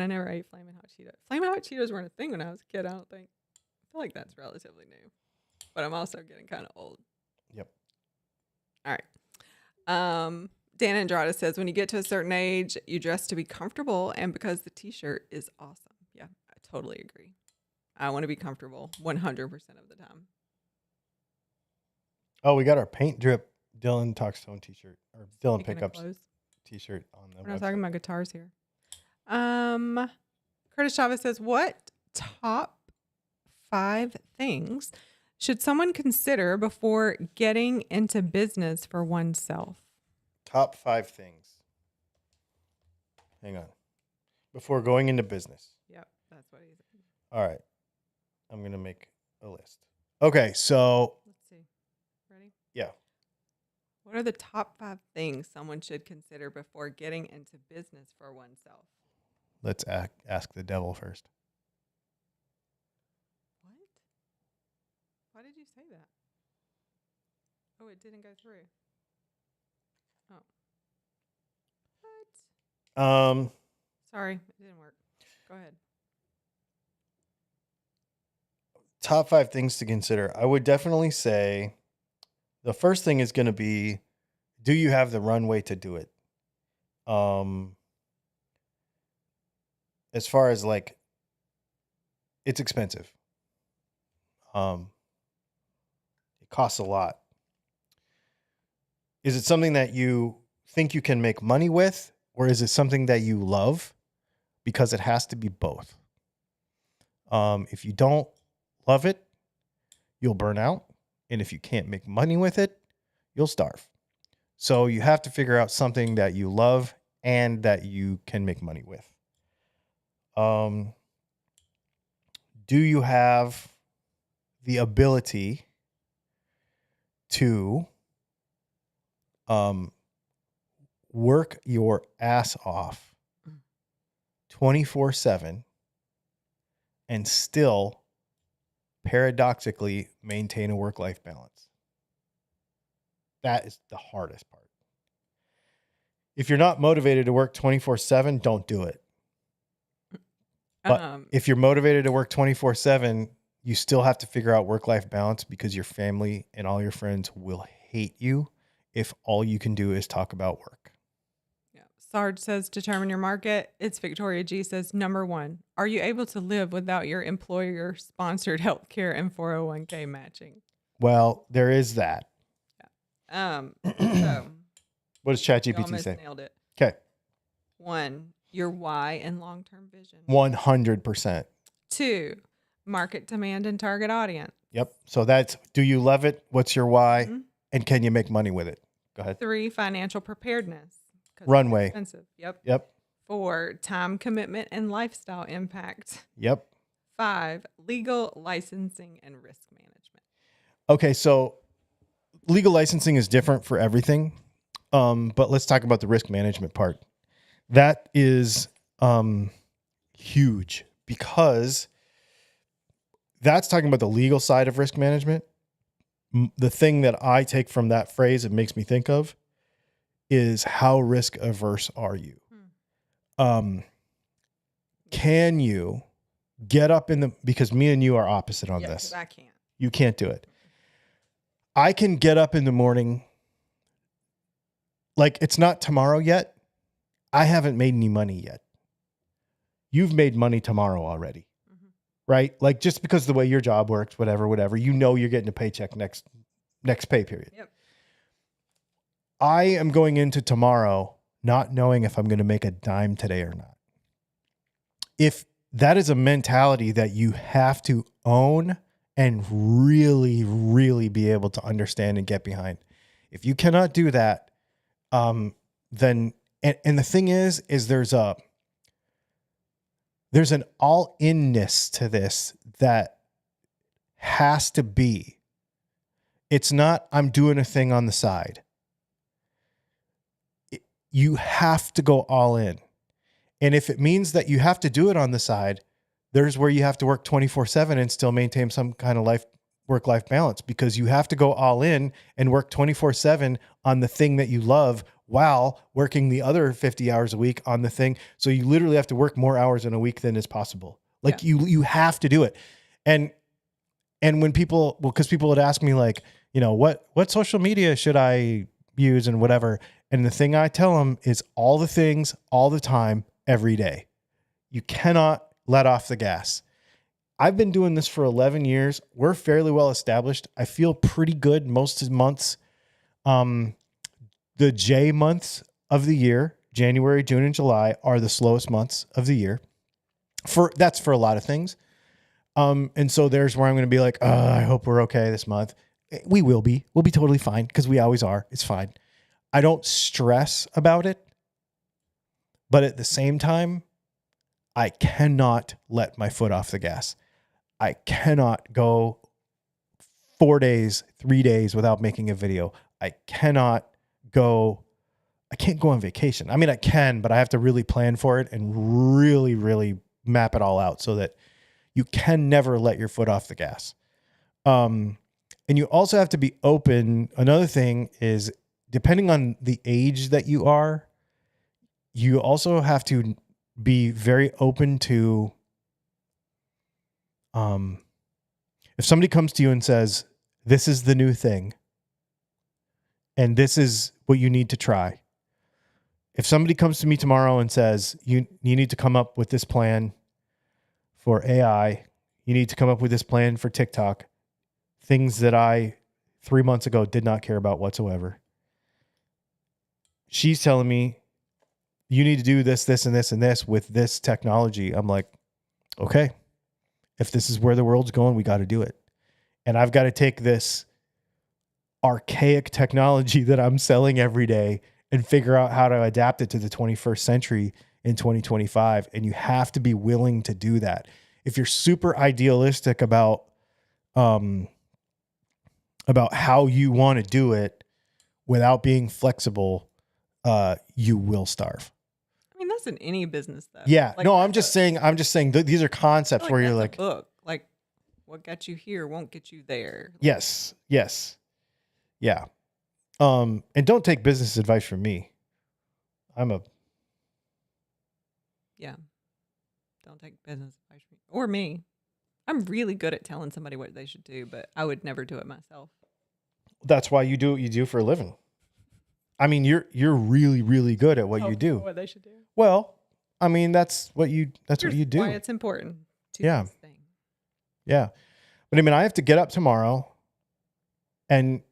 S2: I never ate Flamin' Hot Cheetos. Flamin' Hot Cheetos weren't a thing when I was a kid, I don't think. I feel like that's relatively new. But I'm also getting kind of old.
S1: Yep.
S2: All right. Dan Andrada says, when you get to a certain age, you dress to be comfortable and because the t-shirt is awesome. Yeah, I totally agree. I want to be comfortable 100% of the time.
S1: Oh, we got our paint drip Dylan Talks Tone t-shirt or Dylan
S2: Speaking of
S1: Pickups
S2: clothes,
S1: t-shirt on the
S2: we're not
S1: website.
S2: talking about guitars here. Curtis Chavez says, what top 5 things should someone consider before getting into business for oneself?
S1: Top 5 things. Hang on. Before going into business.
S2: Yep, that's what he said.
S1: All right. I'm going to make a list. Okay, so
S2: Let's see. Ready?
S1: yeah.
S2: What are the top 5 things someone should consider before getting into business for oneself?
S1: Let's ask the devil first.
S2: What? Why did you say that? Oh, it didn't go through. Oh. What? Sorry, it didn't work. Go ahead.
S1: Top 5 things to consider. I would definitely say the first thing is going to be, do you have the runway to do it? As far as like, it's expensive. It costs a lot. Is it something that you think you can make money with, or is it something that you love? Because it has to be both. If you don't love it, you'll burn out. And if you can't make money with it, you'll starve. So you have to figure out something that you love and that you can make money with. Do you have the ability to work your ass off 24/7 and still paradoxically maintain a work-life balance? That is the hardest part. If you're not motivated to work 24/7, don't do it. But if you're motivated to work 24/7, you still have to figure out work-life balance because your family and all your friends will hate you if all you can do is talk about work.
S2: Yeah. Sarge says, determine your market. It's Victoria G says, number 1, are you able to live without your employer-sponsored healthcare and 401k matching?
S1: Well, there is that.
S2: Yeah. So
S1: What does
S2: you
S1: ChatGPT
S2: almost
S1: say?
S2: nailed it.
S1: Okay.
S2: 1, your why and long-term vision.
S1: 100%.
S2: 2, market demand and target audience.
S1: Yep. So that's, do you love it? What's your why?
S2: Mhm.
S1: And can you make money with it? Go ahead.
S2: 3, financial preparedness. 'Cause it's
S1: Runway.
S2: expensive. Yep.
S1: Yep.
S2: 4, time commitment and lifestyle impact.
S1: Yep.
S2: 5, legal licensing and risk management.
S1: Okay. So legal licensing is different for everything. But let's talk about the risk management part. That is huge because that's talking about the legal side of risk management. The thing that I take from that phrase it makes me think of is how risk averse are you? Can you get up because me and you are opposite on this.
S2: I can't.
S1: You can't do it. I can get up in the morning. Like it's not tomorrow yet. I haven't made any money yet. You've made money tomorrow already, right? Like just because of the way your job works, whatever, you know you're getting a paycheck next pay period.
S2: Yep.
S1: I am going into tomorrow not knowing if I'm going to make a dime today or not. If that is a mentality that you have to own and really, really be able to understand and get behind. If you cannot do that, then and the thing is there's an all-inness to this that has to be. It's not I'm doing a thing on the side. You have to go all in. And if it means that you have to do it on the side, there's where you have to work 24/7 and still maintain some kind of work-life balance, because you have to go all in and work 24/7 on the thing that you love while working the other 50 hours a week on the thing. So you literally have to work more hours in a week than is possible. Like you have to do it. And when because people would ask me like, what social media should I use and whatever. And the thing I tell them is all the things, all the time, every day. You cannot let off the gas. I've been doing this for 11 years. We're fairly well established. I feel pretty good most months. The J months of the year, January, June, and July, are the slowest months of the year. That's for a lot of things. And so there's where I'm going to be like, I hope we're okay this month. We will be. We'll be totally fine, because we always are. It's fine. I don't stress about it. But at the same time, I cannot let my foot off the gas. I cannot go 4 days, 3 days without making a video. I can't go on vacation. I mean, I can, but I have to really plan for it and really, really map it all out so that you can never let your foot off the gas. And you also have to be open. Another thing is, depending on the age that you are, you also have to be very open to, if somebody comes to you and says, this is the new thing, and this is what you need to try. If somebody comes to me tomorrow and says, you need to come up with this plan for AI, you need to come up with this plan for TikTok, things that I 3 months ago did not care about whatsoever. She's telling me, you need to do this, this, and this, and this with this technology. I'm like, okay, if this is where the world's going, we got to do it. And I've got to take this archaic technology that I'm selling every day and figure out how to adapt it to the 21st century in 2025. And you have to be willing to do that. If you're super idealistic about how you want to do it without being flexible, you will starve.
S2: I mean, that's in any business, though.
S1: Yeah.
S2: Like,
S1: No, I'm just saying these are concepts where you're
S2: that's a
S1: like,
S2: book. Like, what got you here won't get you there.
S1: yes. Yeah. And don't take business advice from me.
S2: Yeah. Don't take business advice from me or me. I'm really good at telling somebody what they should do, but I would never do it myself.
S1: That's why you do what you do for a living. I mean, you're really, really good at what you do.
S2: What they should do.
S1: Well, I mean, that's what you do.
S2: Why it's important to this thing.
S1: Yeah. But I mean, I have to get up tomorrow and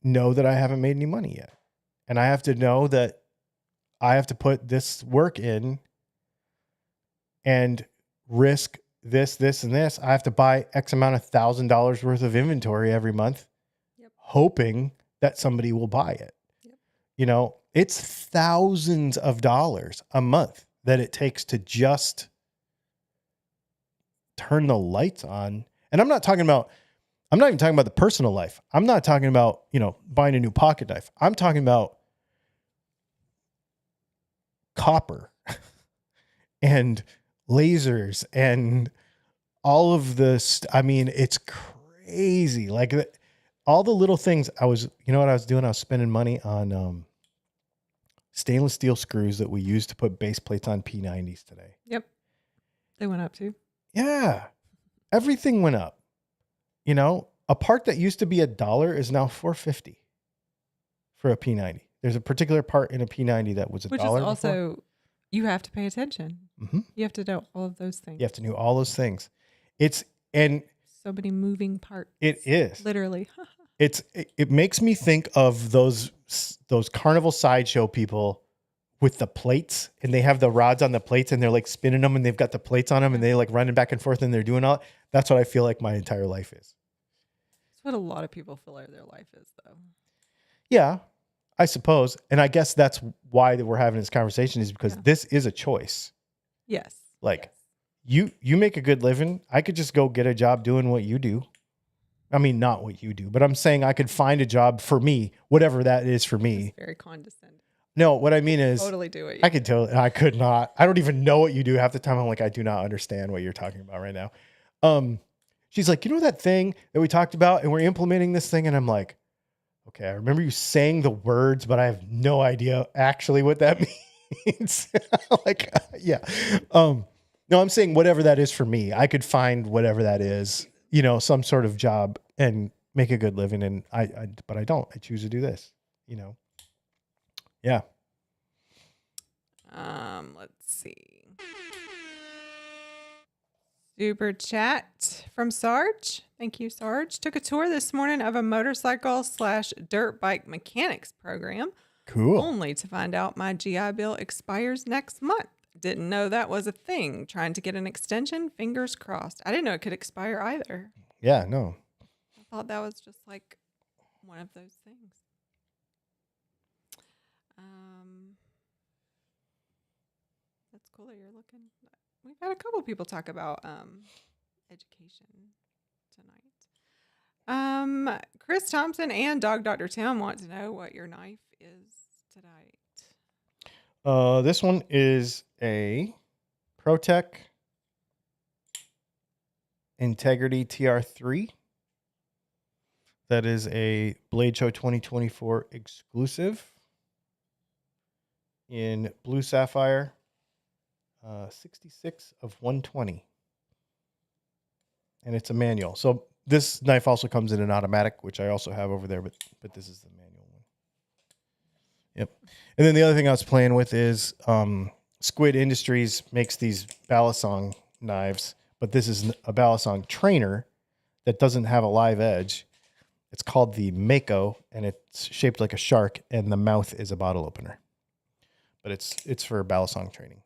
S1: know that I haven't made any money yet. And I have to know that I have to put this work in and risk this, and this. I have to buy X amount of $1,000 worth of inventory every month, hoping that somebody will buy it. Yep. It's thousands of dollars a month that it takes to just turn the lights on. And I'm not even talking about the personal life. I'm not talking about, buying a new pocket knife. I'm talking about copper and lasers and all of this. I mean, it's crazy. Like all the little things what I was doing? I was spending money on stainless steel screws that we use to put base plates on P90s today.
S2: Yep. They went up too.
S1: Yeah. Everything went up. A part that used to be $1 is now $4.50 for a P90. There's a particular part in a P90 that was $1.
S2: Which is also, you have to pay attention.
S1: Mm-hmm.
S2: You have to know all of those things.
S1: You have to know all those things. So
S2: many moving parts.
S1: It is.
S2: Literally.
S1: It makes me think of those carnival sideshow people with the plates, and they have the rods on the plates and they're like spinning them and they've got the plates on them and they like running back and forth and they're doing all. That's what I feel like my entire life is.
S2: That's what a lot of people feel like their life is, though.
S1: Yeah, I suppose. And I guess that's why that we're having this conversation, is because this is a choice.
S2: Yes.
S1: Like you make a good living. I could just go get a job doing what you do. I mean, not what you do, but I'm saying I could find a job for me, whatever that is for me.
S2: That's very condescending.
S1: No, what I mean is,
S2: Totally do it.
S1: I could tell. I could not. I don't even know what you do half the time. I'm like, I do not understand what you're talking about right now. She's like, you know that thing that we talked about, and we're implementing this thing, and I'm like, okay, I remember you saying the words, but I have no idea actually what that means. Like, yeah. No, I'm saying whatever that is for me. I could find whatever that is, you know, some sort of job and make a good living. And but I don't. I choose to do this, you know. Yeah.
S2: Let's see. Super chat from Sarge. Thank you, Sarge. Took a tour this morning of a motorcycle/dirt bike mechanics program,
S1: Cool.
S2: only to find out my GI Bill expires next month. Didn't know that was a thing. Trying to get an extension. Fingers crossed. I didn't know it could expire either.
S1: Yeah, no.
S2: I thought that was just like one of those things. That's cool that you're looking. We've had a couple people talk about education tonight. Chris Thompson and Dog Dr. Tim want to know what your knife is tonight.
S1: This one is a ProTech Integrity TR3. That is a Blade Show 2024 exclusive in blue sapphire, 66 of 120. And it's a manual. So this knife also comes in an automatic, which I also have over there, but this is the manual one. Yep. And then the other thing I was playing with is Squid Industries makes these Balisong knives, but this is a Balisong trainer that doesn't have a live edge. It's called the Mako, and it's shaped like a shark, and the mouth is a bottle opener. But it's for Balisong training.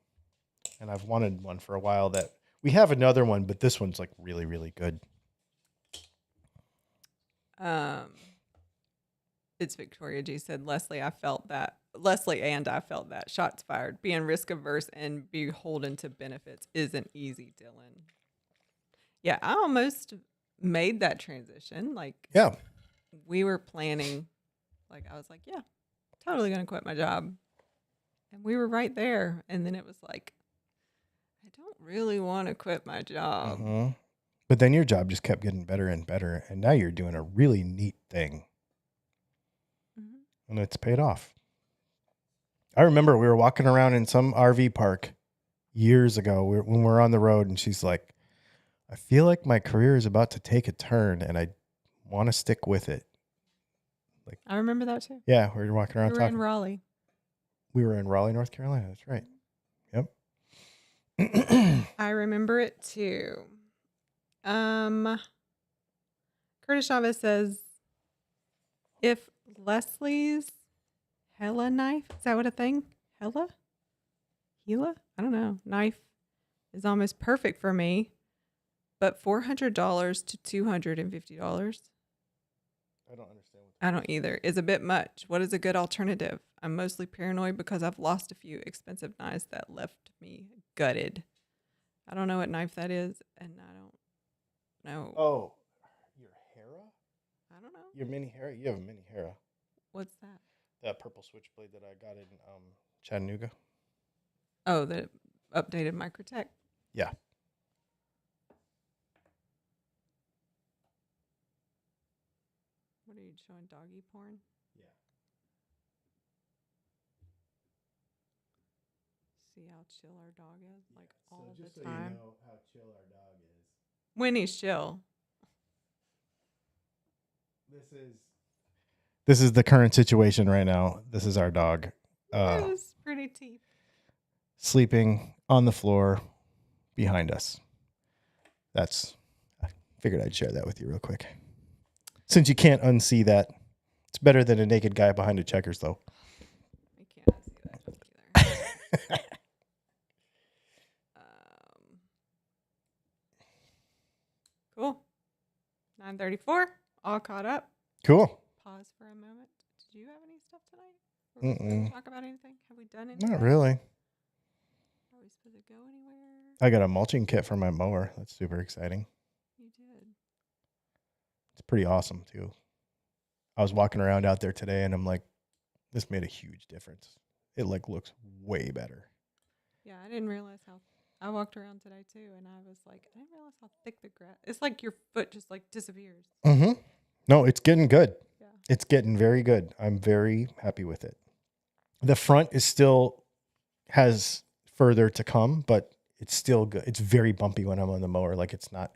S1: And I've wanted one for a while. That we have another one, but this one's like really, really good.
S2: It's Victoria G said, Leslie and I felt that. Shots fired. Being risk averse and beholden to benefits isn't easy, Dylan. Yeah, I almost made that transition. Like,
S1: Yeah.
S2: we were planning, like, I was like, yeah, totally going to quit my job. And we were right there. And then it was like, I don't really want to quit my job.
S1: Mm-hmm. But then your job just kept getting better and better. And now you're doing a really neat thing. Mm-hmm. And it's paid off. I remember we were walking around in some RV park years ago when we were on the road, and she's like, I feel like my career is about to take a turn and I want to stick with it. Like,
S2: I remember that too.
S1: Yeah, we were walking around
S2: We were
S1: talking.
S2: in Raleigh.
S1: We were in Raleigh, North Carolina. That's right. Yep.
S2: I remember it too. Curtis Chavez says, if Leslie's Hella knife, is that what a thing? Hella? I don't know. Knife is almost perfect for me, but $400 to $250.
S1: I don't understand.
S2: I don't either. Is a bit much. What is a good alternative? I'm mostly paranoid because I've lost a few expensive knives that left me gutted. I don't know what knife that is, and I don't know.
S1: Oh, your Hera?
S2: I don't know.
S1: Your mini Hera? You have a mini Hera.
S2: What's that?
S1: That purple switchblade that I got in Chattanooga.
S2: Oh, the updated Microtech.
S1: Yeah.
S2: What are you showing? Doggy porn?
S1: Yeah.
S2: See how chill our dog is, like all
S1: just
S2: the
S1: so
S2: time.
S1: You know how chill our dog is.
S2: When he's chill.
S1: This is the current situation right now. This is our dog.
S2: Those pretty teeth.
S1: Sleeping on the floor behind us. I figured I'd share that with you real quick. Since you can't unsee that. It's better than a naked guy behind a checkers, though.
S2: I can't see that either. Cool. 9:34. All caught up.
S1: Cool.
S2: Pause for a moment. Did you have any stuff tonight?
S1: Mm-mm.
S2: Talk about anything? Have we done anything?
S1: Not really.
S2: Are we supposed to go anywhere?
S1: I got a mulching kit for my mower. That's super exciting.
S2: You did.
S1: It's pretty awesome, too. I was walking around out there today, and I'm like, this made a huge difference. It like looks way better.
S2: Yeah, I didn't realize how. I walked around today too, and I was like, I didn't realize how thick the grass. It's like your foot just like disappears.
S1: Mm-hmm. No, it's getting good.
S2: Yeah.
S1: It's getting very good. I'm very happy with it. The front is still has further to come, but it's still good. It's very bumpy when I'm on the mower. Like it's not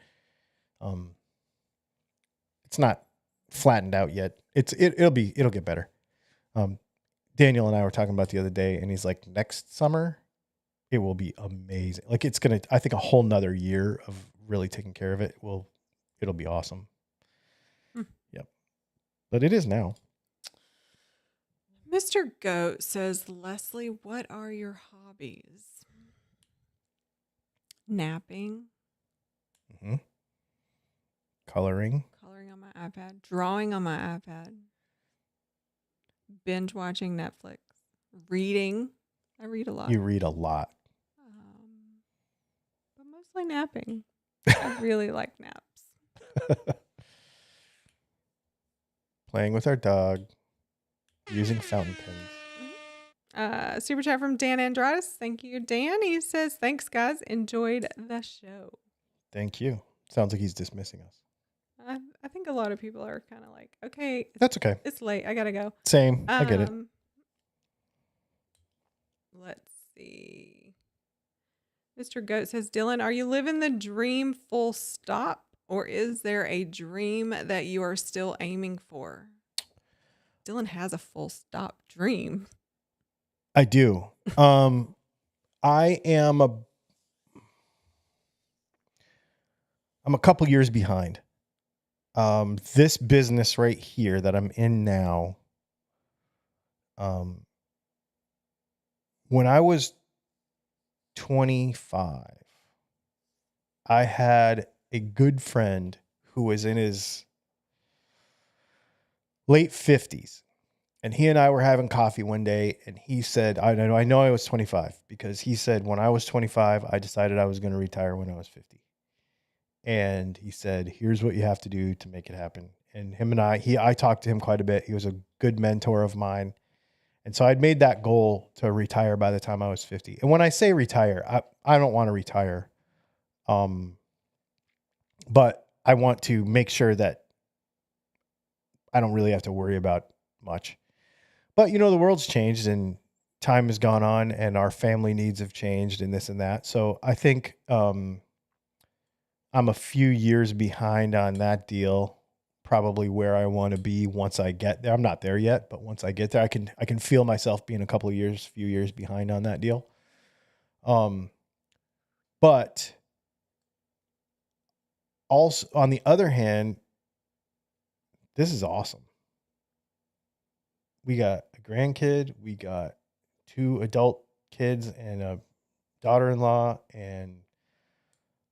S1: flattened out yet. It'll get better. Daniel and I were talking about the other day, and he's like, next summer, it will be amazing. Like it's gonna, I think, a whole nother year of really taking care of it. It'll be awesome. Yep. But it is now.
S2: Mr. Goat says, Leslie, what are your hobbies? Napping,
S1: Mm-hmm. Coloring.
S2: coloring on my iPad, drawing on my iPad, binge watching Netflix, reading. I read a lot.
S1: You read a lot.
S2: But mostly napping. I really like naps.
S1: Playing with our dog. Using fountain pens.
S2: Super chat from Dan Andradis. Thank you, Dan. He says, thanks, guys. Enjoyed the show.
S1: Thank you. Sounds like he's dismissing us.
S2: I think a lot of people are kind of like, okay.
S1: That's okay.
S2: It's late. I got to go.
S1: Same. I get it.
S2: Let's see. Mr. Goat says, Dylan, are you living the dream full stop? Or is there a dream that you are still aiming for? Dylan has a full stop dream.
S1: I do. I am I'm a couple years behind. This business right here that I'm in now, when I was 25, I had a good friend who was in his late 50s. And he and I were having coffee one day, and he said, I know I was 25, because he said, when I was 25, I decided I was going to retire when I was 50. And he said, here's what you have to do to make it happen. And him and I talked to him quite a bit. He was a good mentor of mine. And so I'd made that goal to retire by the time I was 50. And when I say retire, I don't want to retire. But I want to make sure that I don't really have to worry about much. But, you know, the world's changed and time has gone on and our family needs have changed and this and that. So I think I'm a few years behind on that deal, probably where I want to be once I get there. I'm not there yet, but once I get there, I can feel myself being a few years behind on that deal. But also, on the other hand, this is awesome. We got a grandkid, we got 2 adult kids and a daughter-in-law, and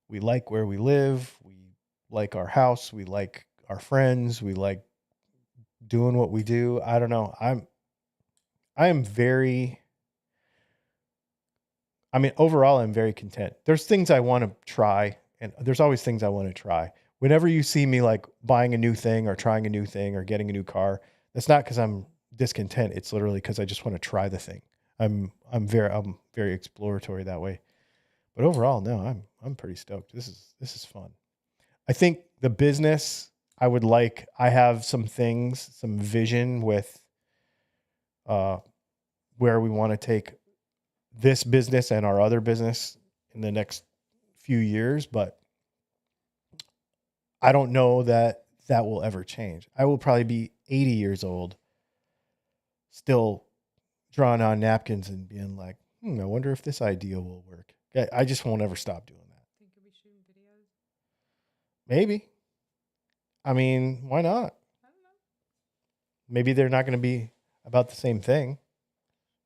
S1: we like where we live. We like our house. We like our friends. We like doing what we do. I don't know. Overall, I'm very content. There's things I want to try, and there's always things I want to try. Whenever you see me like buying a new thing or trying a new thing or getting a new car, that's not because I'm discontent. It's literally because I just want to try the thing. I'm very exploratory that way. But overall, no, I'm pretty stoked. This is fun. I think the business I have some things, some vision with where we want to take this business and our other business in the next few years, but I don't know that will ever change. I will probably be 80 years old, still drawing on napkins and being like, I wonder if this idea will work. I just won't ever stop doing that.
S2: Think you'll be shooting videos?
S1: Maybe. I mean, why not?
S2: I don't know.
S1: Maybe they're not going to be about the same thing,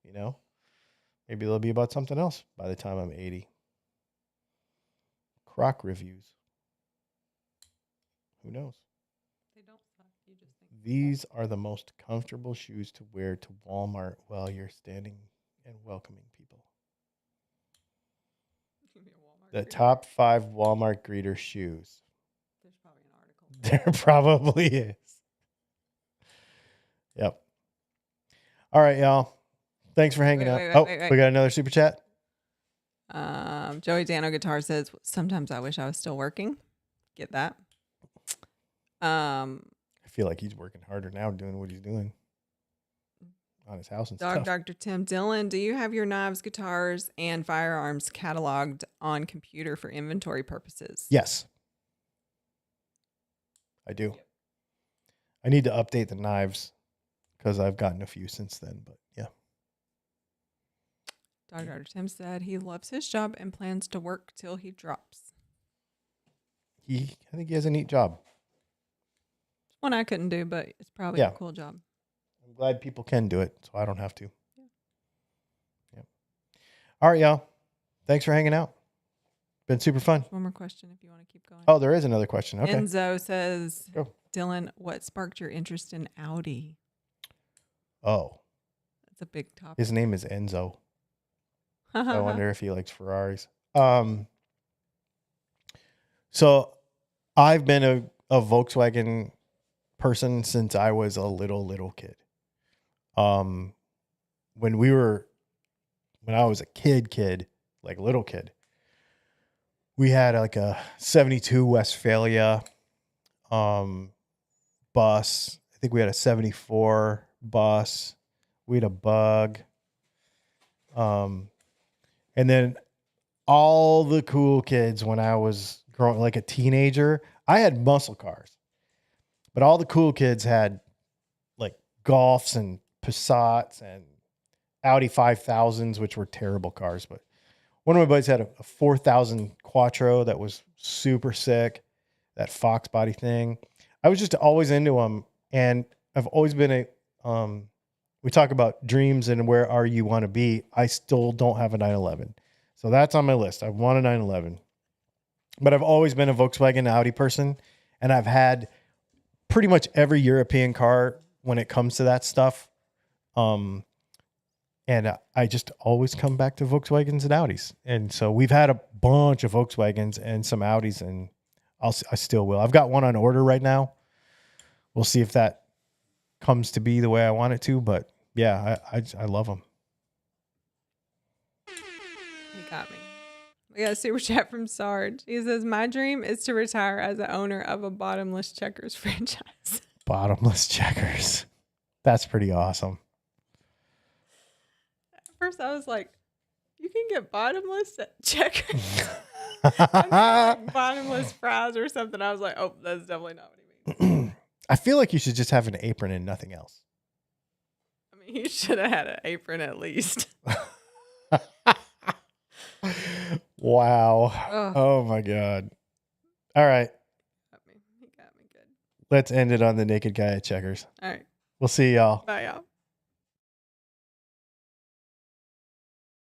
S1: you know? Maybe they'll be about something else by the time I'm 80. Croc reviews. Who knows?
S2: They don't suck. You just think
S1: These are the most comfortable shoes to wear to Walmart while you're standing and welcoming people.
S2: you be a Walmart
S1: The
S2: greeter.
S1: top 5 Walmart greeter shoes.
S2: There's probably an article.
S1: There probably is. Yep. All right, y'all. Thanks for hanging
S2: Wait,
S1: out.
S2: wait.
S1: We got another super chat.
S2: Joey Dano Guitar says, sometimes I wish I was still working. Get that.
S1: I feel like he's working harder now doing what he's doing on his house and stuff.
S2: Dr. Tim Dillon, do you have your knives, guitars, and firearms cataloged on computer for inventory purposes?
S1: Yes, I do. I need to update the knives because I've gotten a few since then, but yeah.
S2: Dr. Tim said he loves his job and plans to work till he drops.
S1: I think he has a neat job.
S2: One I couldn't do, but it's probably a cool job.
S1: I'm glad people can do it, so I don't have to. Yeah. All right, y'all. Thanks for hanging out. Been super fun.
S2: One more question if you want to keep going.
S1: Oh, there is another question. Okay.
S2: Enzo says,
S1: Go.
S2: Dylan, what sparked your interest in Audi?
S1: Oh,
S2: That's a big topic.
S1: his name is Enzo. I wonder if he likes Ferraris. So I've been a Volkswagen person since I was a little kid. When I was a kid, like little kid, we had like a 72 Westphalia bus. I think we had a 74 bus. We had a Bug. And then all the cool kids when I was growing like a teenager, I had muscle cars. But all the cool kids had like Golfs and Passats and Audi 5000s, which were terrible cars. But one of my buddies had a 4000 Quattro that was super sick, that Fox body thing. I was just always into them. And I've always been we talk about dreams and where are you want to be. I still don't have a 911. So that's on my list. I want a 911. But I've always been a Volkswagen Audi person. And I've had pretty much every European car when it comes to that stuff. And I just always come back to Volkswagens and Audis. And so we've had a bunch of Volkswagens and some Audis, and I still will. I've got one on order right now. We'll see if that comes to be the way I want it to, but yeah, I love them.
S2: He got me. We got a super chat from Sarge. He says, my dream is to retire as the owner of a bottomless checkers franchise.
S1: Bottomless checkers. That's pretty awesome.
S2: At first I was like, you can get bottomless checkers? Like bottomless fries or something. I was like, oh, that's definitely not what he means.
S1: I feel like you should just have an apron and nothing else.
S2: I mean, he should have had an apron at least.
S1: Wow.
S2: Ugh.
S1: Oh my God. All right.
S2: He got me good.
S1: Let's end it on the naked guy at checkers.
S2: All right.
S1: We'll see y'all.
S2: Bye, y'all.